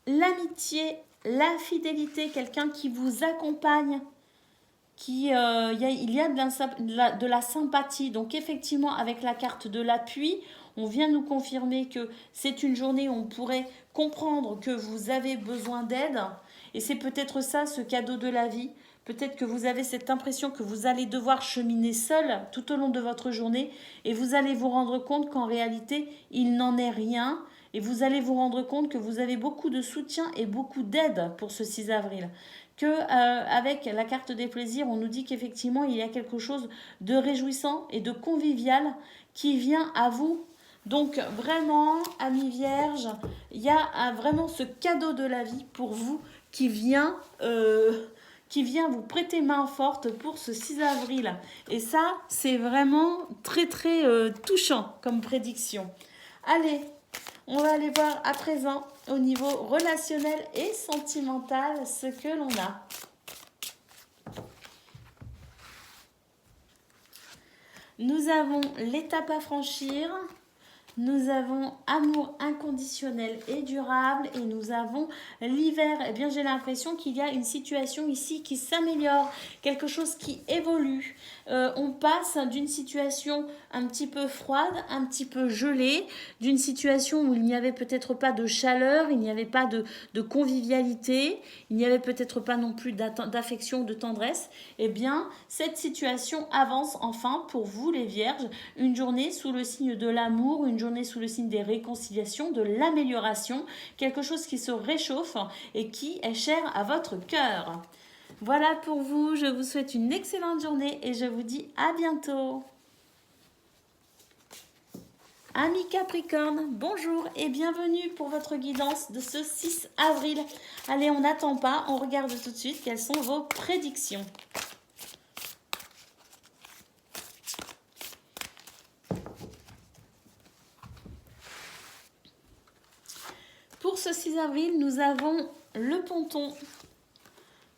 l'amitié, la fidélité, quelqu'un qui vous accompagne, il y a de la sympathie. Donc effectivement, avec la carte de l'appui, on vient nous confirmer que c'est une journée où on pourrait comprendre que vous avez besoin d'aide. Et c'est peut-être ça, ce cadeau de la vie. Peut-être que vous avez cette impression que vous allez devoir cheminer seul tout au long de votre journée et vous allez vous rendre compte qu'en réalité, il n'en est rien. Et vous allez vous rendre compte que vous avez beaucoup de soutien et beaucoup d'aide pour ce 6 avril. Avec la carte des plaisirs, on nous dit qu'effectivement, il y a quelque chose de réjouissant et de convivial qui vient à vous. Donc vraiment, amis vierges, il y a vraiment ce cadeau de la vie pour vous qui vient vous prêter main forte pour ce 6 avril. Et ça, c'est vraiment très très touchant comme prédiction. Allez, on va aller voir à présent au niveau relationnel et sentimental ce que l'on a. Nous avons l'étape à franchir. Nous avons amour inconditionnel et durable et nous avons l'hiver. Eh bien, j'ai l'impression qu'il y a une situation ici qui s'améliore, quelque chose qui évolue. On passe d'une situation un petit peu froide, un petit peu gelée, d'une situation où il n'y avait peut-être pas de chaleur, il n'y avait pas de convivialité, il n'y avait peut-être pas non plus d'affection, de tendresse. Eh bien, cette situation avance enfin pour vous les vierges. Une journée sous le signe de l'amour, une journée sous le signe des réconciliations, de l'amélioration, quelque chose qui se réchauffe et qui est cher à votre cœur. Voilà pour vous, je vous souhaite une excellente journée et je vous dis à bientôt. Amis Capricorne, bonjour et bienvenue pour votre guidance de ce 6 avril. Allez, on n'attend pas, on regarde tout de suite quelles sont vos prédictions. Pour ce 6 avril, nous avons le ponton,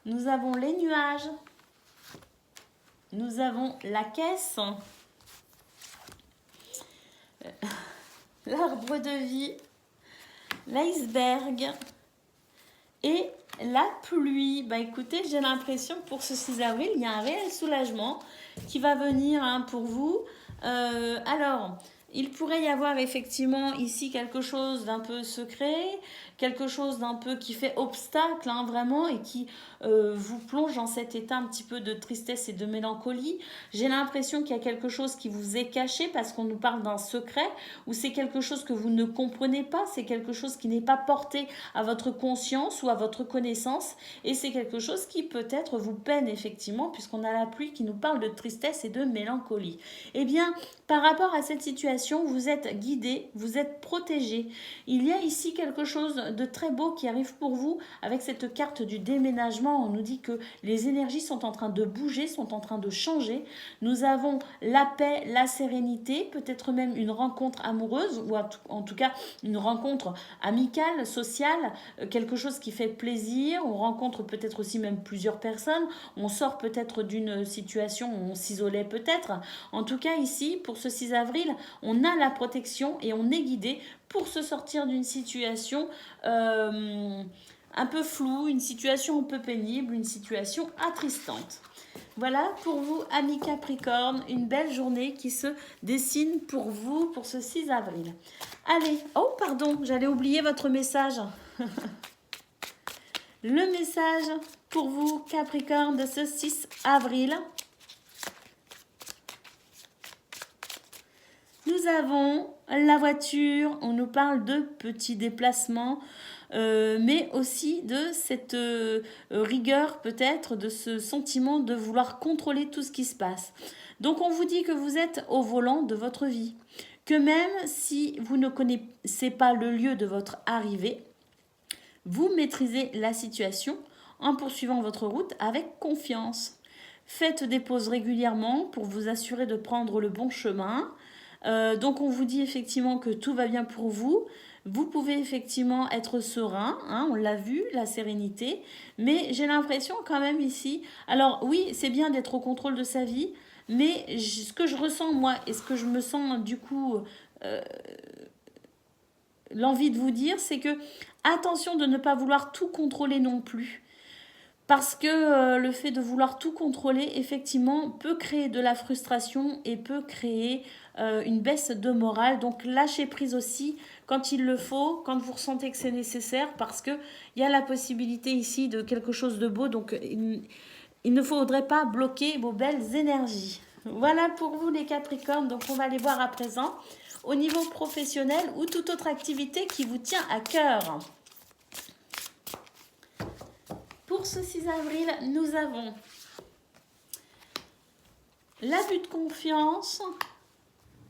nous avons les nuages, nous avons la caisse, l'arbre de vie, l'iceberg et la pluie. Bah écoutez, j'ai l'impression que pour ce 6 avril, il y a un réel soulagement qui va venir pour vous. Alors, il pourrait y avoir effectivement ici quelque chose d'un peu secret, quelque chose d'un peu qui fait obstacle, hein, vraiment, et qui vous plonge dans cet état un petit peu de tristesse et de mélancolie. J'ai l'impression qu'il y a quelque chose qui vous est caché parce qu'on nous parle d'un secret, ou c'est quelque chose que vous ne comprenez pas, c'est quelque chose qui n'est pas porté à votre conscience ou à votre connaissance, et c'est quelque chose qui peut-être vous peine effectivement, puisqu'on a la pluie qui nous parle de tristesse et de mélancolie. Eh bien, par rapport à cette situation, vous êtes guidé, vous êtes protégé. Il y a ici quelque chose de très beau qui arrive pour vous avec cette carte du déménagement. On nous dit que les énergies sont en train de bouger, sont en train de changer. Nous avons la paix, la sérénité, peut-être même une rencontre amoureuse ou en tout cas une rencontre amicale, sociale, quelque chose qui fait plaisir. On rencontre peut-être aussi même plusieurs personnes. On sort peut-être d'une situation où on s'isolait peut-être. En tout cas ici, pour ce 6 avril, on a la protection et on est guidé pour se sortir d'une situation un peu floue, une situation un peu pénible, une situation attristante. Voilà pour vous, amis Capricorne, une belle journée qui se dessine pour vous pour ce 6 avril. Allez, oh pardon, j'allais oublier votre message. Le message pour vous, Capricorne, de ce 6 avril. Nous avons la voiture, on nous parle de petits déplacements, mais aussi de cette rigueur peut-être, de ce sentiment de vouloir contrôler tout ce qui se passe. Donc on vous dit que vous êtes au volant de votre vie, que même si vous ne connaissez pas le lieu de votre arrivée, vous maîtrisez la situation en poursuivant votre route avec confiance. Faites des pauses régulièrement pour vous assurer de prendre le bon chemin. Donc on vous dit effectivement que tout va bien pour vous. Vous pouvez effectivement être serein, hein, on l'a vu, la sérénité. Mais j'ai l'impression quand même ici, alors oui, c'est bien d'être au contrôle de sa vie, mais ce que je ressens moi et ce que je me sens du coup l'envie de vous dire, c'est que attention de ne pas vouloir tout contrôler non plus. Parce que le fait de vouloir tout contrôler, effectivement, peut créer de la frustration et peut créer une baisse de morale. Donc lâchez prise aussi quand il le faut, quand vous ressentez que c'est nécessaire, parce qu'il y a la possibilité ici de quelque chose de beau. Donc il ne faudrait pas bloquer vos belles énergies. Voilà pour vous les Capricornes. Donc on va les voir à présent au niveau professionnel ou toute autre activité qui vous tient à cœur. Pour ce 6 avril, nous avons l'abus de confiance,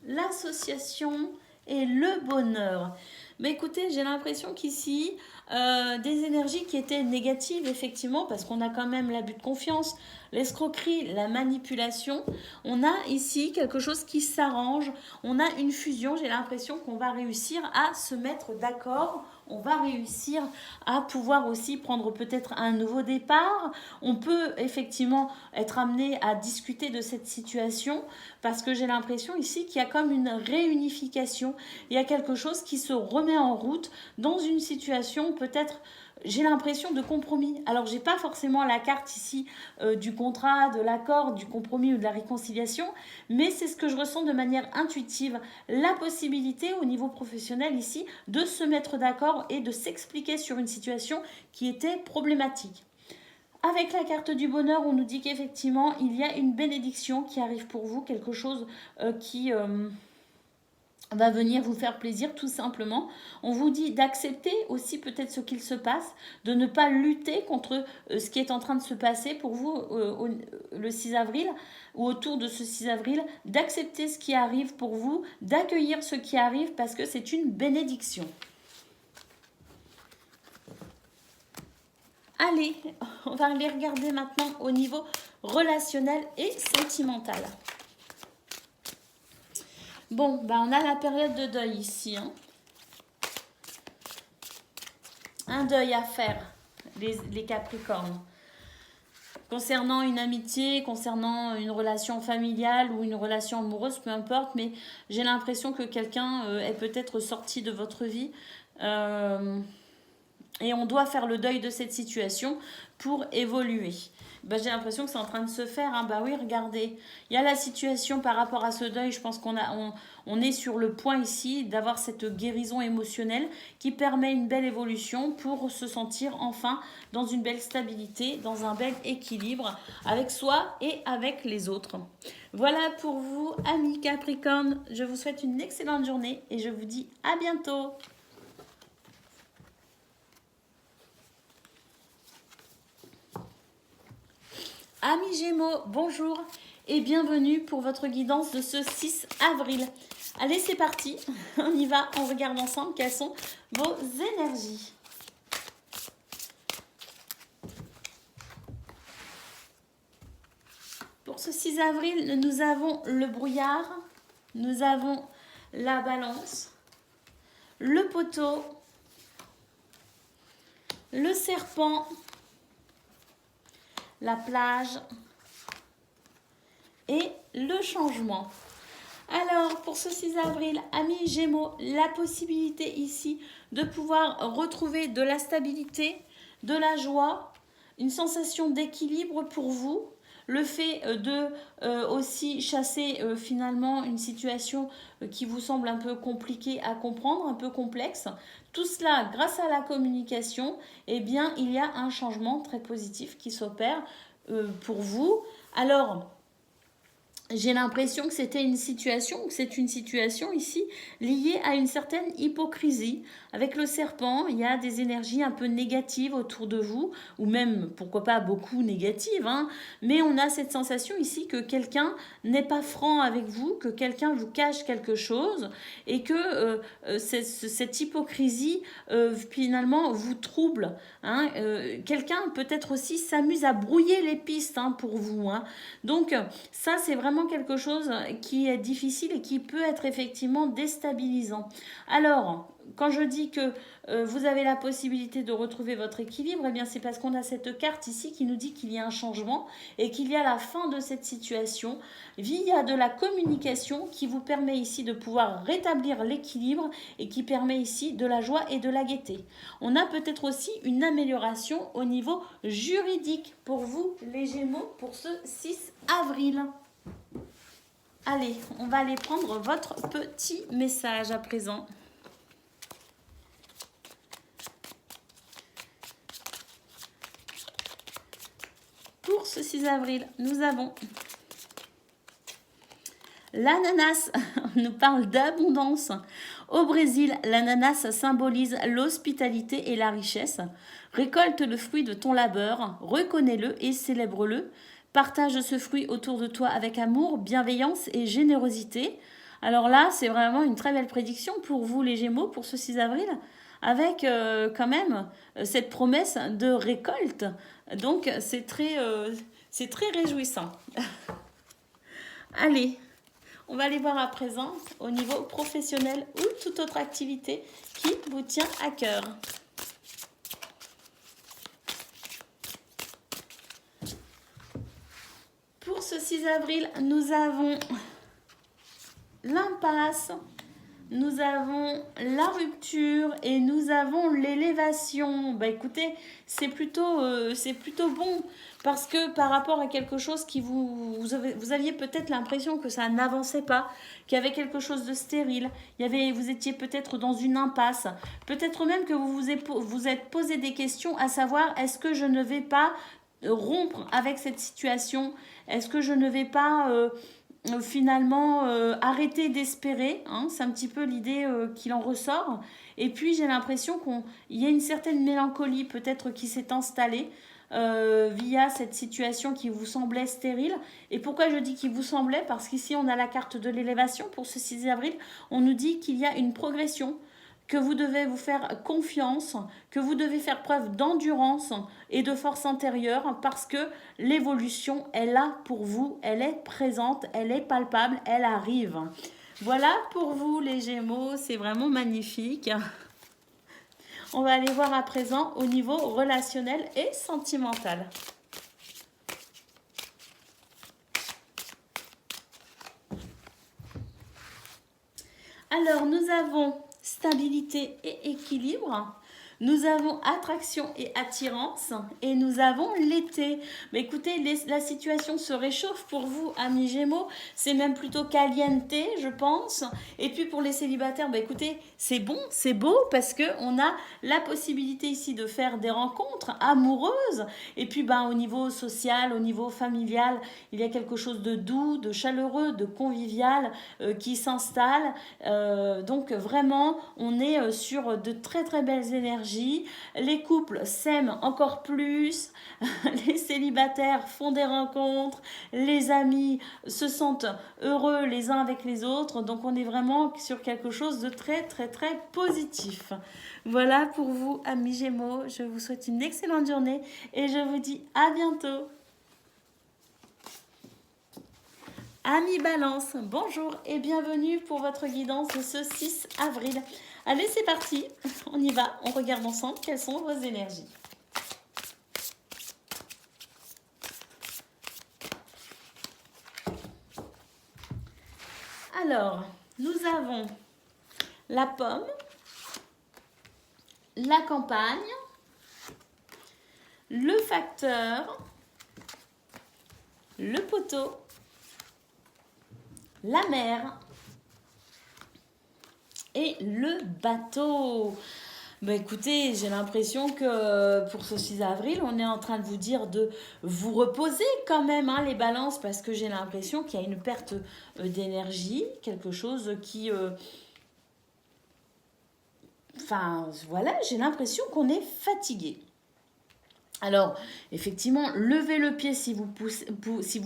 l'association et le bonheur. Mais écoutez, j'ai l'impression qu'ici, des énergies qui étaient négatives, effectivement, parce qu'on a quand même l'abus de confiance, l'escroquerie, la manipulation. On a ici quelque chose qui s'arrange. On a une fusion. J'ai l'impression qu'on va réussir à se mettre d'accord. On va réussir à pouvoir aussi prendre peut-être un nouveau départ. On peut effectivement être amené à discuter de cette situation parce que j'ai l'impression ici qu'il y a comme une réunification. Il y a quelque chose qui se remet en route dans une situation peut-être, j'ai l'impression, de compromis. Alors, j'ai pas forcément la carte ici du contrat, de l'accord, du compromis ou de la réconciliation, mais c'est ce que je ressens de manière intuitive. La possibilité au niveau professionnel ici de se mettre d'accord et de s'expliquer sur une situation qui était problématique. Avec la carte du bonheur, on nous dit qu'effectivement, il y a une bénédiction qui arrive pour vous, quelque chose qui va venir vous faire plaisir tout simplement. On vous dit d'accepter aussi peut-être ce qu'il se passe, de ne pas lutter contre ce qui est en train de se passer pour vous le 6 avril ou autour de ce 6 avril, d'accepter ce qui arrive pour vous, d'accueillir ce qui arrive parce que c'est une bénédiction. Allez, on va aller regarder maintenant au niveau relationnel et sentimental. Bon, ben on a la période de deuil ici. Hein. Un deuil à faire, les Capricornes. Concernant une amitié, concernant une relation familiale ou une relation amoureuse, peu importe, mais j'ai l'impression que quelqu'un est peut-être sorti de votre vie. Et on doit faire le deuil de cette situation pour évoluer. Bah, j'ai l'impression que c'est en train de se faire. Hein. Bah oui, regardez. Il y a la situation par rapport à ce deuil. Je pense on est sur le point ici d'avoir cette guérison émotionnelle qui permet une belle évolution pour se sentir enfin dans une belle stabilité, dans un bel équilibre avec soi et avec les autres. Voilà pour vous, amis Capricorne. Je vous souhaite une excellente journée et je vous dis à bientôt. Amis Gémeaux, bonjour et bienvenue pour votre guidance de ce 6 avril. Allez, c'est parti, on y va, on regarde ensemble quelles sont vos énergies. Pour ce 6 avril, nous avons le brouillard, nous avons la balance, le poteau, le serpent, la plage et le changement. Alors, pour ce 6 avril, amis Gémeaux, la possibilité ici de pouvoir retrouver de la stabilité, de la joie, une sensation d'équilibre pour vous, le fait de aussi chasser finalement une situation qui vous semble un peu compliquée à comprendre, un peu complexe. Tout cela, grâce à la communication, eh bien, il y a un changement très positif qui s'opère pour vous. Alors, j'ai l'impression que c'est une situation ici liée à une certaine hypocrisie. Avec le serpent, il y a des énergies un peu négatives autour de vous, ou même, pourquoi pas, beaucoup négatives. Hein, mais on a cette sensation ici que quelqu'un n'est pas franc avec vous, que quelqu'un vous cache quelque chose, et que cette hypocrisie, finalement, vous trouble. Hein, quelqu'un peut-être aussi s'amuse à brouiller les pistes hein, pour vous. Hein. Donc, ça, c'est vraiment quelque chose qui est difficile et qui peut être effectivement déstabilisant. Alors, quand je dis que vous avez la possibilité de retrouver votre équilibre, eh bien c'est parce qu'on a cette carte ici qui nous dit qu'il y a un changement et qu'il y a la fin de cette situation via de la communication qui vous permet ici de pouvoir rétablir l'équilibre et qui permet ici de la joie et de la gaieté. On a peut-être aussi une amélioration au niveau juridique pour vous les Gémeaux pour ce 6 avril. Allez, on va aller prendre votre petit message à présent. Pour ce 6 avril, nous avons l'ananas. On nous parle d'abondance. Au Brésil, l'ananas symbolise l'hospitalité et la richesse. Récolte le fruit de ton labeur, reconnais-le et célèbre-le. Partage ce fruit autour de toi avec amour, bienveillance et générosité. Alors là, c'est vraiment une très belle prédiction pour vous les Gémeaux pour ce 6 avril, avec quand même cette promesse de récolte. Donc c'est très réjouissant. Allez, on va aller voir à présent au niveau professionnel ou toute autre activité qui vous tient à cœur. Pour ce 6 avril, nous avons l'impasse, nous avons la rupture et nous avons l'élévation. Bah écoutez, c'est plutôt bon parce que par rapport à quelque chose qui vous aviez peut-être l'impression que ça n'avançait pas, qu'il y avait quelque chose de stérile, vous étiez peut-être dans une impasse, peut-être même que vous êtes posé des questions à savoir est-ce que je ne vais pas rompre avec cette situation, est-ce que je ne vais pas finalement arrêter d'espérer, hein, c'est un petit peu l'idée qu'il en ressort. Et puis j'ai l'impression qu'il y a une certaine mélancolie peut-être qui s'est installée via cette situation qui vous semblait stérile. Et pourquoi je dis qu'il vous semblait? Parce qu'ici on a la carte de l'élévation pour ce 6 avril, on nous dit qu'il y a une progression, que vous devez vous faire confiance, que vous devez faire preuve d'endurance et de force intérieure parce que l'évolution est là pour vous, elle est présente, elle est palpable, elle arrive. Voilà pour vous les Gémeaux, c'est vraiment magnifique. On va aller voir à présent au niveau relationnel et sentimental. Alors nous avons stabilité et équilibre. Nous avons attraction et attirance et nous avons l'été. Mais écoutez, la situation se réchauffe pour vous, amis Gémeaux. C'est même plutôt caliente, je pense. Et puis pour les célibataires, bah écoutez, c'est bon, c'est beau parce qu'on a la possibilité ici de faire des rencontres amoureuses. Et puis bah, au niveau social, au niveau familial, il y a quelque chose de doux, de chaleureux, de convivial qui s'installe. Donc vraiment, on est sur de très très belles énergies. Les couples s'aiment encore plus, les célibataires font des rencontres, les amis se sentent heureux les uns avec les autres, donc on est vraiment sur quelque chose de très très très positif. Voilà pour vous, amis Gémeaux, je vous souhaite une excellente journée et je vous dis à bientôt. Amis Balance, bonjour et bienvenue pour votre guidance de ce 6 avril. Allez, c'est parti, on y va, on regarde ensemble quelles sont vos énergies. Alors, nous avons la pomme, la campagne, le facteur, le poteau, la mer et le bateau. Bah écoutez, j'ai l'impression que pour ce 6 avril, on est en train de vous dire de vous reposer quand même, hein, les balances, parce que j'ai l'impression qu'il y a une perte d'énergie, quelque chose qui... Enfin, voilà, j'ai l'impression qu'on est fatigué. Alors, effectivement, levez le pied si vous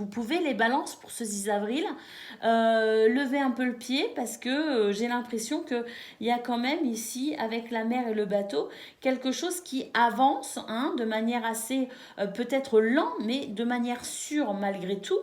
pouvez, les balances pour ce 6 avril. Levez un peu le pied parce que j'ai l'impression qu'il y a quand même ici, avec la mer et le bateau, quelque chose qui avance, hein, de manière assez peut-être lent, mais de manière sûre malgré tout.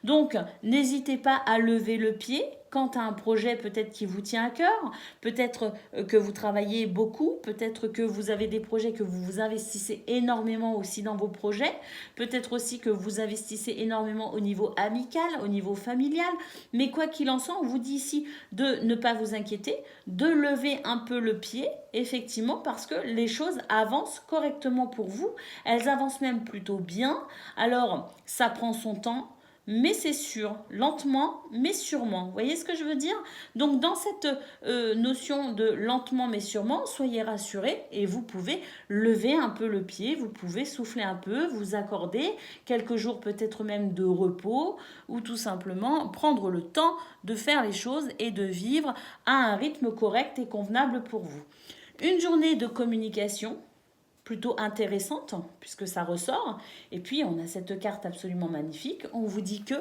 Donc, n'hésitez pas à lever le pied. Quant à un projet peut-être qui vous tient à cœur, peut-être que vous travaillez beaucoup, peut-être que vous avez des projets que vous vous investissez énormément aussi dans vos projets, peut-être aussi que vous investissez énormément au niveau amical, au niveau familial, mais quoi qu'il en soit, on vous dit ici de ne pas vous inquiéter, de lever un peu le pied, effectivement, parce que les choses avancent correctement pour vous, elles avancent même plutôt bien, alors ça prend son temps, mais c'est sûr, lentement, mais sûrement. Vous voyez ce que je veux dire? Donc, dans cette notion de lentement, mais sûrement, soyez rassurés et vous pouvez lever un peu le pied, vous pouvez souffler un peu, vous accorder quelques jours peut-être même de repos ou tout simplement prendre le temps de faire les choses et de vivre à un rythme correct et convenable pour vous. Une journée de communication plutôt intéressante puisque ça ressort et puis on a cette carte absolument magnifique, on vous dit que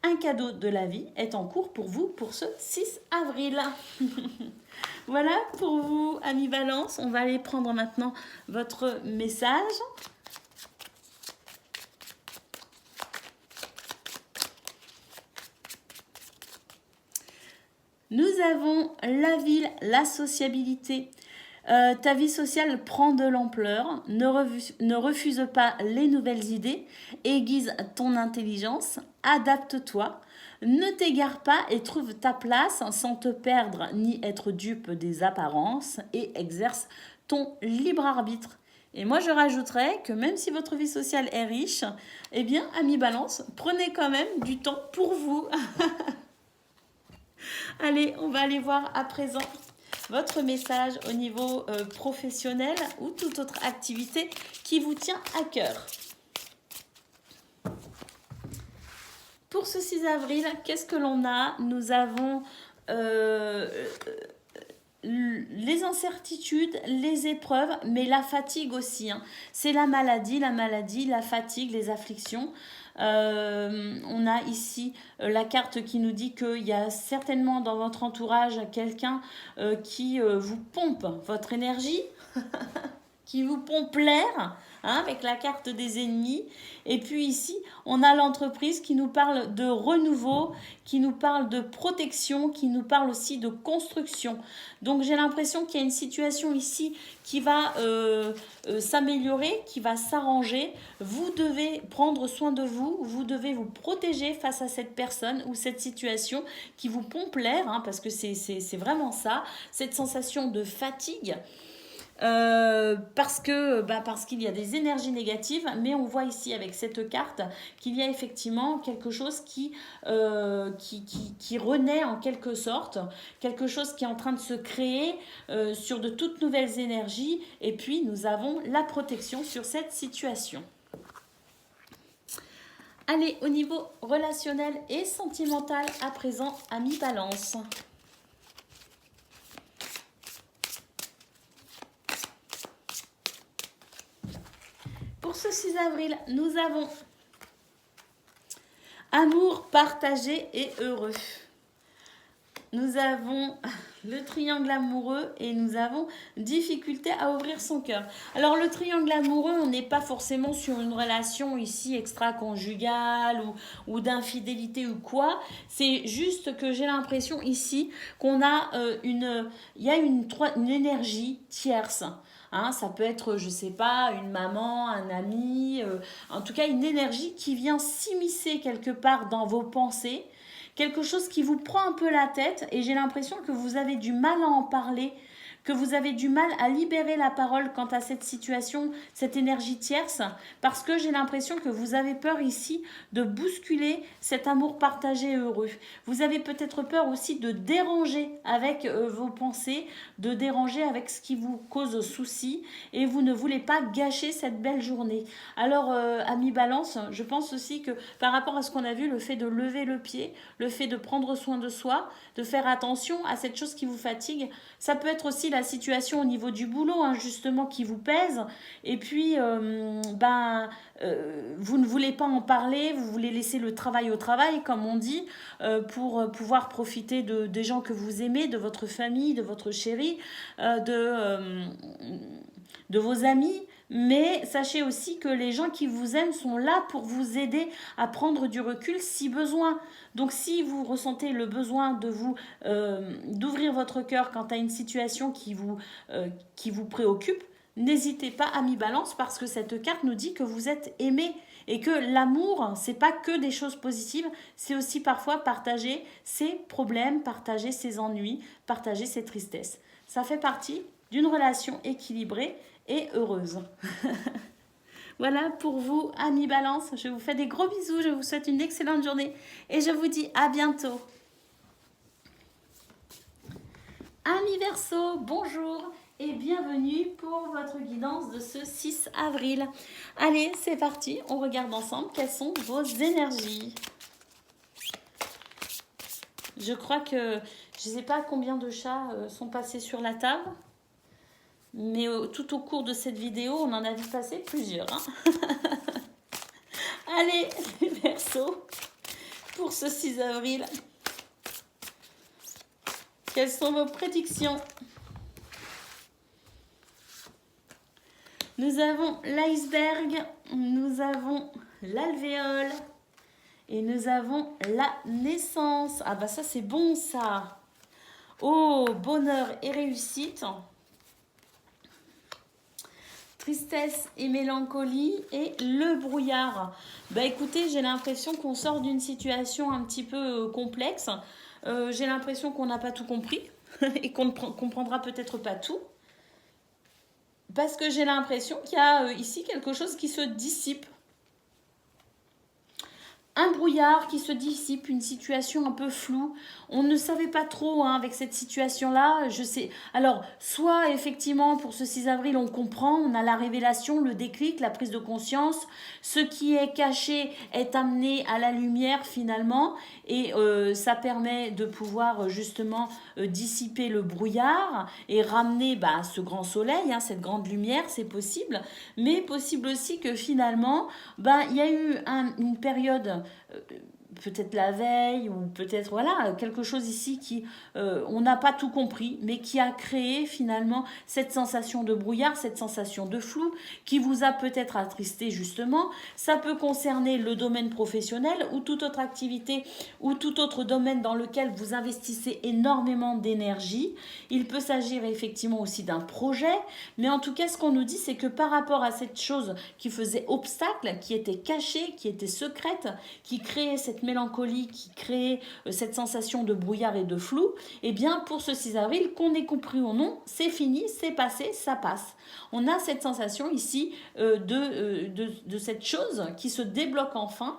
un cadeau de la vie est en cours pour vous pour ce 6 avril. Voilà pour vous, amis Balance. On va aller prendre maintenant votre message. Nous avons la ville, la sociabilité. Ta vie sociale prend de l'ampleur, ne refuse pas les nouvelles idées, aiguise ton intelligence, adapte-toi, ne t'égare pas et trouve ta place sans te perdre ni être dupe des apparences et exerce ton libre arbitre. Et moi, je rajouterais que même si votre vie sociale est riche, eh bien, amis Balance, prenez quand même du temps pour vous. Allez, on va aller voir à présent votre message au niveau professionnel ou toute autre activité qui vous tient à cœur. Pour ce 6 avril, qu'est-ce que l'on a? Nous avons les incertitudes, les épreuves, mais la fatigue aussi, hein. C'est la maladie, la fatigue, les afflictions. On a ici la carte qui nous dit qu'il y a certainement dans votre entourage quelqu'un qui vous pompe votre énergie, qui vous pompe l'air, hein, avec la carte des ennemis. Et puis ici, on a l'entreprise qui nous parle de renouveau, qui nous parle de protection, qui nous parle aussi de construction. Donc j'ai l'impression qu'il y a une situation ici qui va s'améliorer, qui va s'arranger. Vous devez prendre soin de vous, vous devez vous protéger face à cette personne ou cette situation qui vous pompe l'air, hein, parce que c'est vraiment ça, cette sensation de fatigue. parce qu'il y a des énergies négatives, mais on voit ici avec cette carte qu'il y a effectivement quelque chose qui renaît en quelque sorte, quelque chose qui est en train de se créer sur de toutes nouvelles énergies, et puis nous avons la protection sur cette situation. Allez, au niveau relationnel et sentimental, à présent, amis Balance. Pour ce 6 avril, nous avons amour partagé et heureux. Nous avons le triangle amoureux et nous avons difficulté à ouvrir son cœur. Alors le triangle amoureux, on n'est pas forcément sur une relation ici extra-conjugale ou d'infidélité ou quoi. C'est juste que j'ai l'impression ici qu'on a il y a une énergie tierce. Hein, ça peut être, je sais pas, une maman, un ami, en tout cas une énergie qui vient s'immiscer quelque part dans vos pensées, quelque chose qui vous prend un peu la tête et j'ai l'impression que vous avez du mal à en parler, que vous avez du mal à libérer la parole quant à cette situation, cette énergie tierce, parce que j'ai l'impression que vous avez peur ici de bousculer cet amour partagé heureux. Vous avez peut-être peur aussi de déranger avec vos pensées, de déranger avec ce qui vous cause souci, et vous ne voulez pas gâcher cette belle journée. Alors, amis Balance, je pense aussi que par rapport à ce qu'on a vu, le fait de lever le pied, le fait de prendre soin de soi, de faire attention à cette chose qui vous fatigue, ça peut être aussi la situation au niveau du boulot, hein, justement, qui vous pèse. Et puis, vous ne voulez pas en parler, vous voulez laisser le travail au travail, comme on dit, pour pouvoir profiter des gens que vous aimez, de votre famille, de votre chéri, de vos amis. Mais sachez aussi que les gens qui vous aiment sont là pour vous aider à prendre du recul si besoin. Donc si vous ressentez le besoin d'ouvrir votre cœur quant à une situation qui vous préoccupe, n'hésitez pas, amis Balance, parce que cette carte nous dit que vous êtes aimé et que l'amour, c'est pas que des choses positives, c'est aussi parfois partager ses problèmes, partager ses ennuis, partager ses tristesses. Ça fait partie d'une relation équilibrée et heureuse. Voilà pour vous, amis Balance. Je vous fais des gros bisous, je vous souhaite une excellente journée et je vous dis à bientôt. Amis Verseau, bonjour et bienvenue pour votre guidance de ce 6 avril. Allez, c'est parti, on regarde ensemble quelles sont vos énergies. Je crois que je ne sais pas combien de chats sont passés sur la table. Mais tout au cours de cette vidéo, on en a vu passer plusieurs. Hein. Allez, les Verseaux, pour ce 6 avril, quelles sont vos prédictions? Nous avons l'iceberg, nous avons l'alvéole et nous avons la naissance. Ah bah ça c'est bon ça. Oh, bonheur et réussite. Tristesse et mélancolie et le brouillard. Bah écoutez, j'ai l'impression qu'on sort d'une situation un petit peu complexe. J'ai l'impression qu'on n'a pas tout compris et qu'on ne comprendra peut-être pas tout. Parce que j'ai l'impression qu'il y a ici quelque chose qui se dissipe. Un brouillard qui se dissipe, une situation un peu floue. On ne savait pas trop avec cette situation-là. Je sais. Alors, soit effectivement, pour ce 6 avril, on comprend, on a la révélation, le déclic, la prise de conscience. Ce qui est caché est amené à la lumière finalement. Et ça permet de pouvoir justement dissiper le brouillard et ramener ce grand soleil, cette grande lumière, c'est possible. Mais possible aussi que finalement, il y a eu une période... peut-être la veille ou peut-être quelque chose ici qui on n'a pas tout compris mais qui a créé finalement cette sensation de brouillard, cette sensation de flou qui vous a peut-être attristé justement. Ça peut concerner le domaine professionnel ou toute autre activité ou tout autre domaine dans lequel vous investissez énormément d'énergie. Il peut s'agir effectivement aussi d'un projet, mais en tout cas ce qu'on nous dit c'est que par rapport à cette chose qui faisait obstacle, qui était cachée, qui était secrète, qui créait cette mélancolie qui crée cette sensation de brouillard et de flou, eh bien pour ce 6 avril, qu'on ait compris ou non, c'est fini, c'est passé, ça passe. On a cette sensation ici de cette chose qui se débloque enfin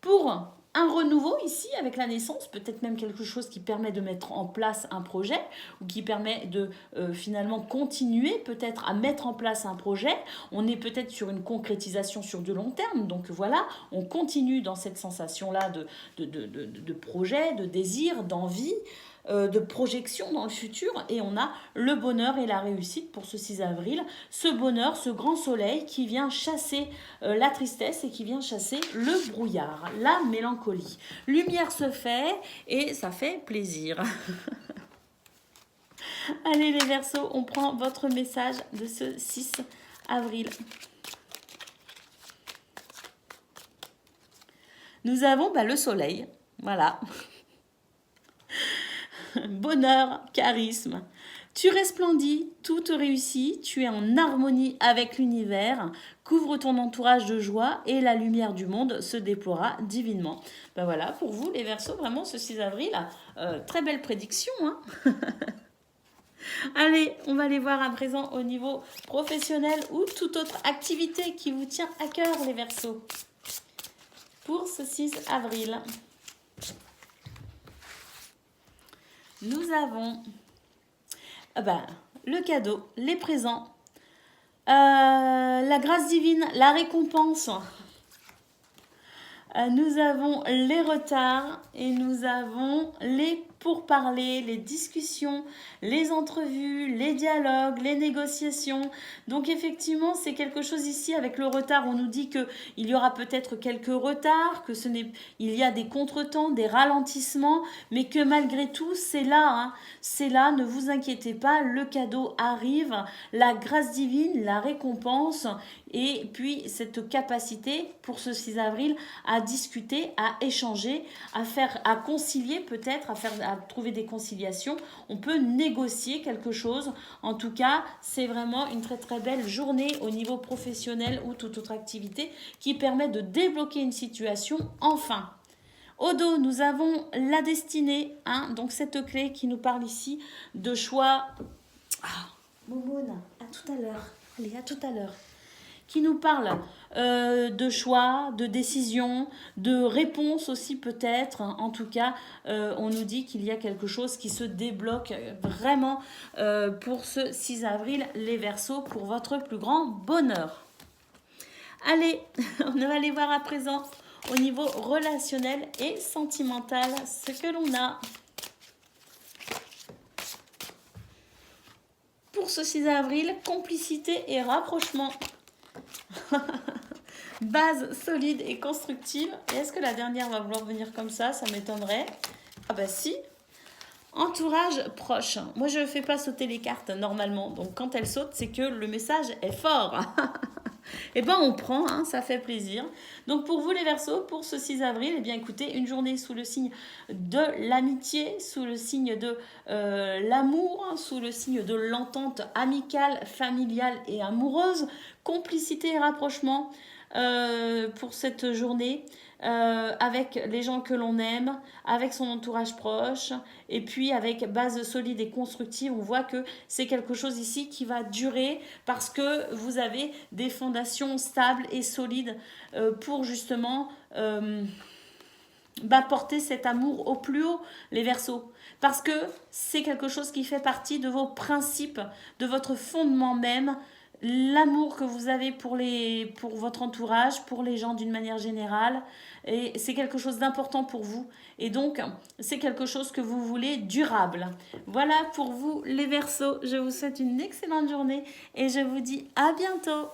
pour un renouveau ici avec la naissance, peut-être même quelque chose qui permet de mettre en place un projet ou qui permet de finalement continuer peut-être à mettre en place un projet. On est peut-être sur une concrétisation sur du long terme, donc voilà, on continue dans cette sensation-là de projet, de désir, d'envie, de projection dans le futur, et on a le bonheur et la réussite pour ce 6 avril, ce bonheur, ce grand soleil qui vient chasser la tristesse et qui vient chasser le brouillard, la mélancolie. Lumière se fait et ça fait plaisir. Allez les Verseaux, on prend votre message de ce 6 avril. Nous avons le soleil, voilà. Bonheur, charisme. Tu resplendis, tout te réussit, tu es en harmonie avec l'univers, couvre ton entourage de joie et la lumière du monde se déploiera divinement. Ben voilà, pour vous les Verseaux, vraiment ce 6 avril, très belle prédiction. Hein. Allez, on va aller voir à présent au niveau professionnel ou toute autre activité qui vous tient à cœur les Verseaux. Pour ce 6 avril. Nous avons le cadeau, les présents, la grâce divine, la récompense. Nous avons les retards et nous avons les pourparlers, les discussions, les entrevues, les dialogues, les négociations. Donc effectivement, c'est quelque chose ici avec le retard. On nous dit qu'il y aura peut-être quelques retards, il y a des contretemps, des ralentissements, mais que malgré tout, c'est là. Hein, c'est là, ne vous inquiétez pas, le cadeau arrive, la grâce divine, la récompense. Et puis cette capacité pour ce 6 avril à discuter, à échanger, à concilier peut-être, à trouver des conciliations. On peut négocier quelque chose. En tout cas, c'est vraiment une très très belle journée au niveau professionnel ou toute autre activité qui permet de débloquer une situation enfin. Au dos, nous avons la destinée, hein, donc cette clé qui nous parle ici de choix. Moumoune, à tout à l'heure. Allez, à tout à l'heure. Qui nous parle de choix, de décision, de réponse aussi peut-être. En tout cas, on nous dit qu'il y a quelque chose qui se débloque vraiment pour ce 6 avril, les Verseaux, pour votre plus grand bonheur. Allez, on va aller voir à présent au niveau relationnel et sentimental ce que l'on a. Pour ce 6 avril, complicité et rapprochement. Base solide et constructive. Et est-ce que la dernière va vouloir venir comme ça? Ça m'étonnerait. Ah bah si. Entourage proche. Moi, je ne fais pas sauter les cartes normalement. Donc, quand elles sautent, c'est que le message est fort. Eh bien, on prend, hein, ça fait plaisir. Donc, pour vous les Verseaux, pour ce 6 avril, eh bien, écoutez, une journée sous le signe de l'amitié, sous le signe de l'amour, sous le signe de l'entente amicale, familiale et amoureuse, complicité et rapprochement pour cette journée. Avec les gens que l'on aime, avec son entourage proche, et puis avec base solide et constructive, on voit que c'est quelque chose ici qui va durer parce que vous avez des fondations stables et solides pour justement porter cet amour au plus haut, les Verseaux. Parce que c'est quelque chose qui fait partie de vos principes, de votre fondement même, l'amour que vous avez pour votre entourage, pour les gens d'une manière générale, et c'est quelque chose d'important pour vous, et donc c'est quelque chose que vous voulez durable. Voilà pour vous les Verseaux, je vous souhaite une excellente journée et je vous dis à bientôt.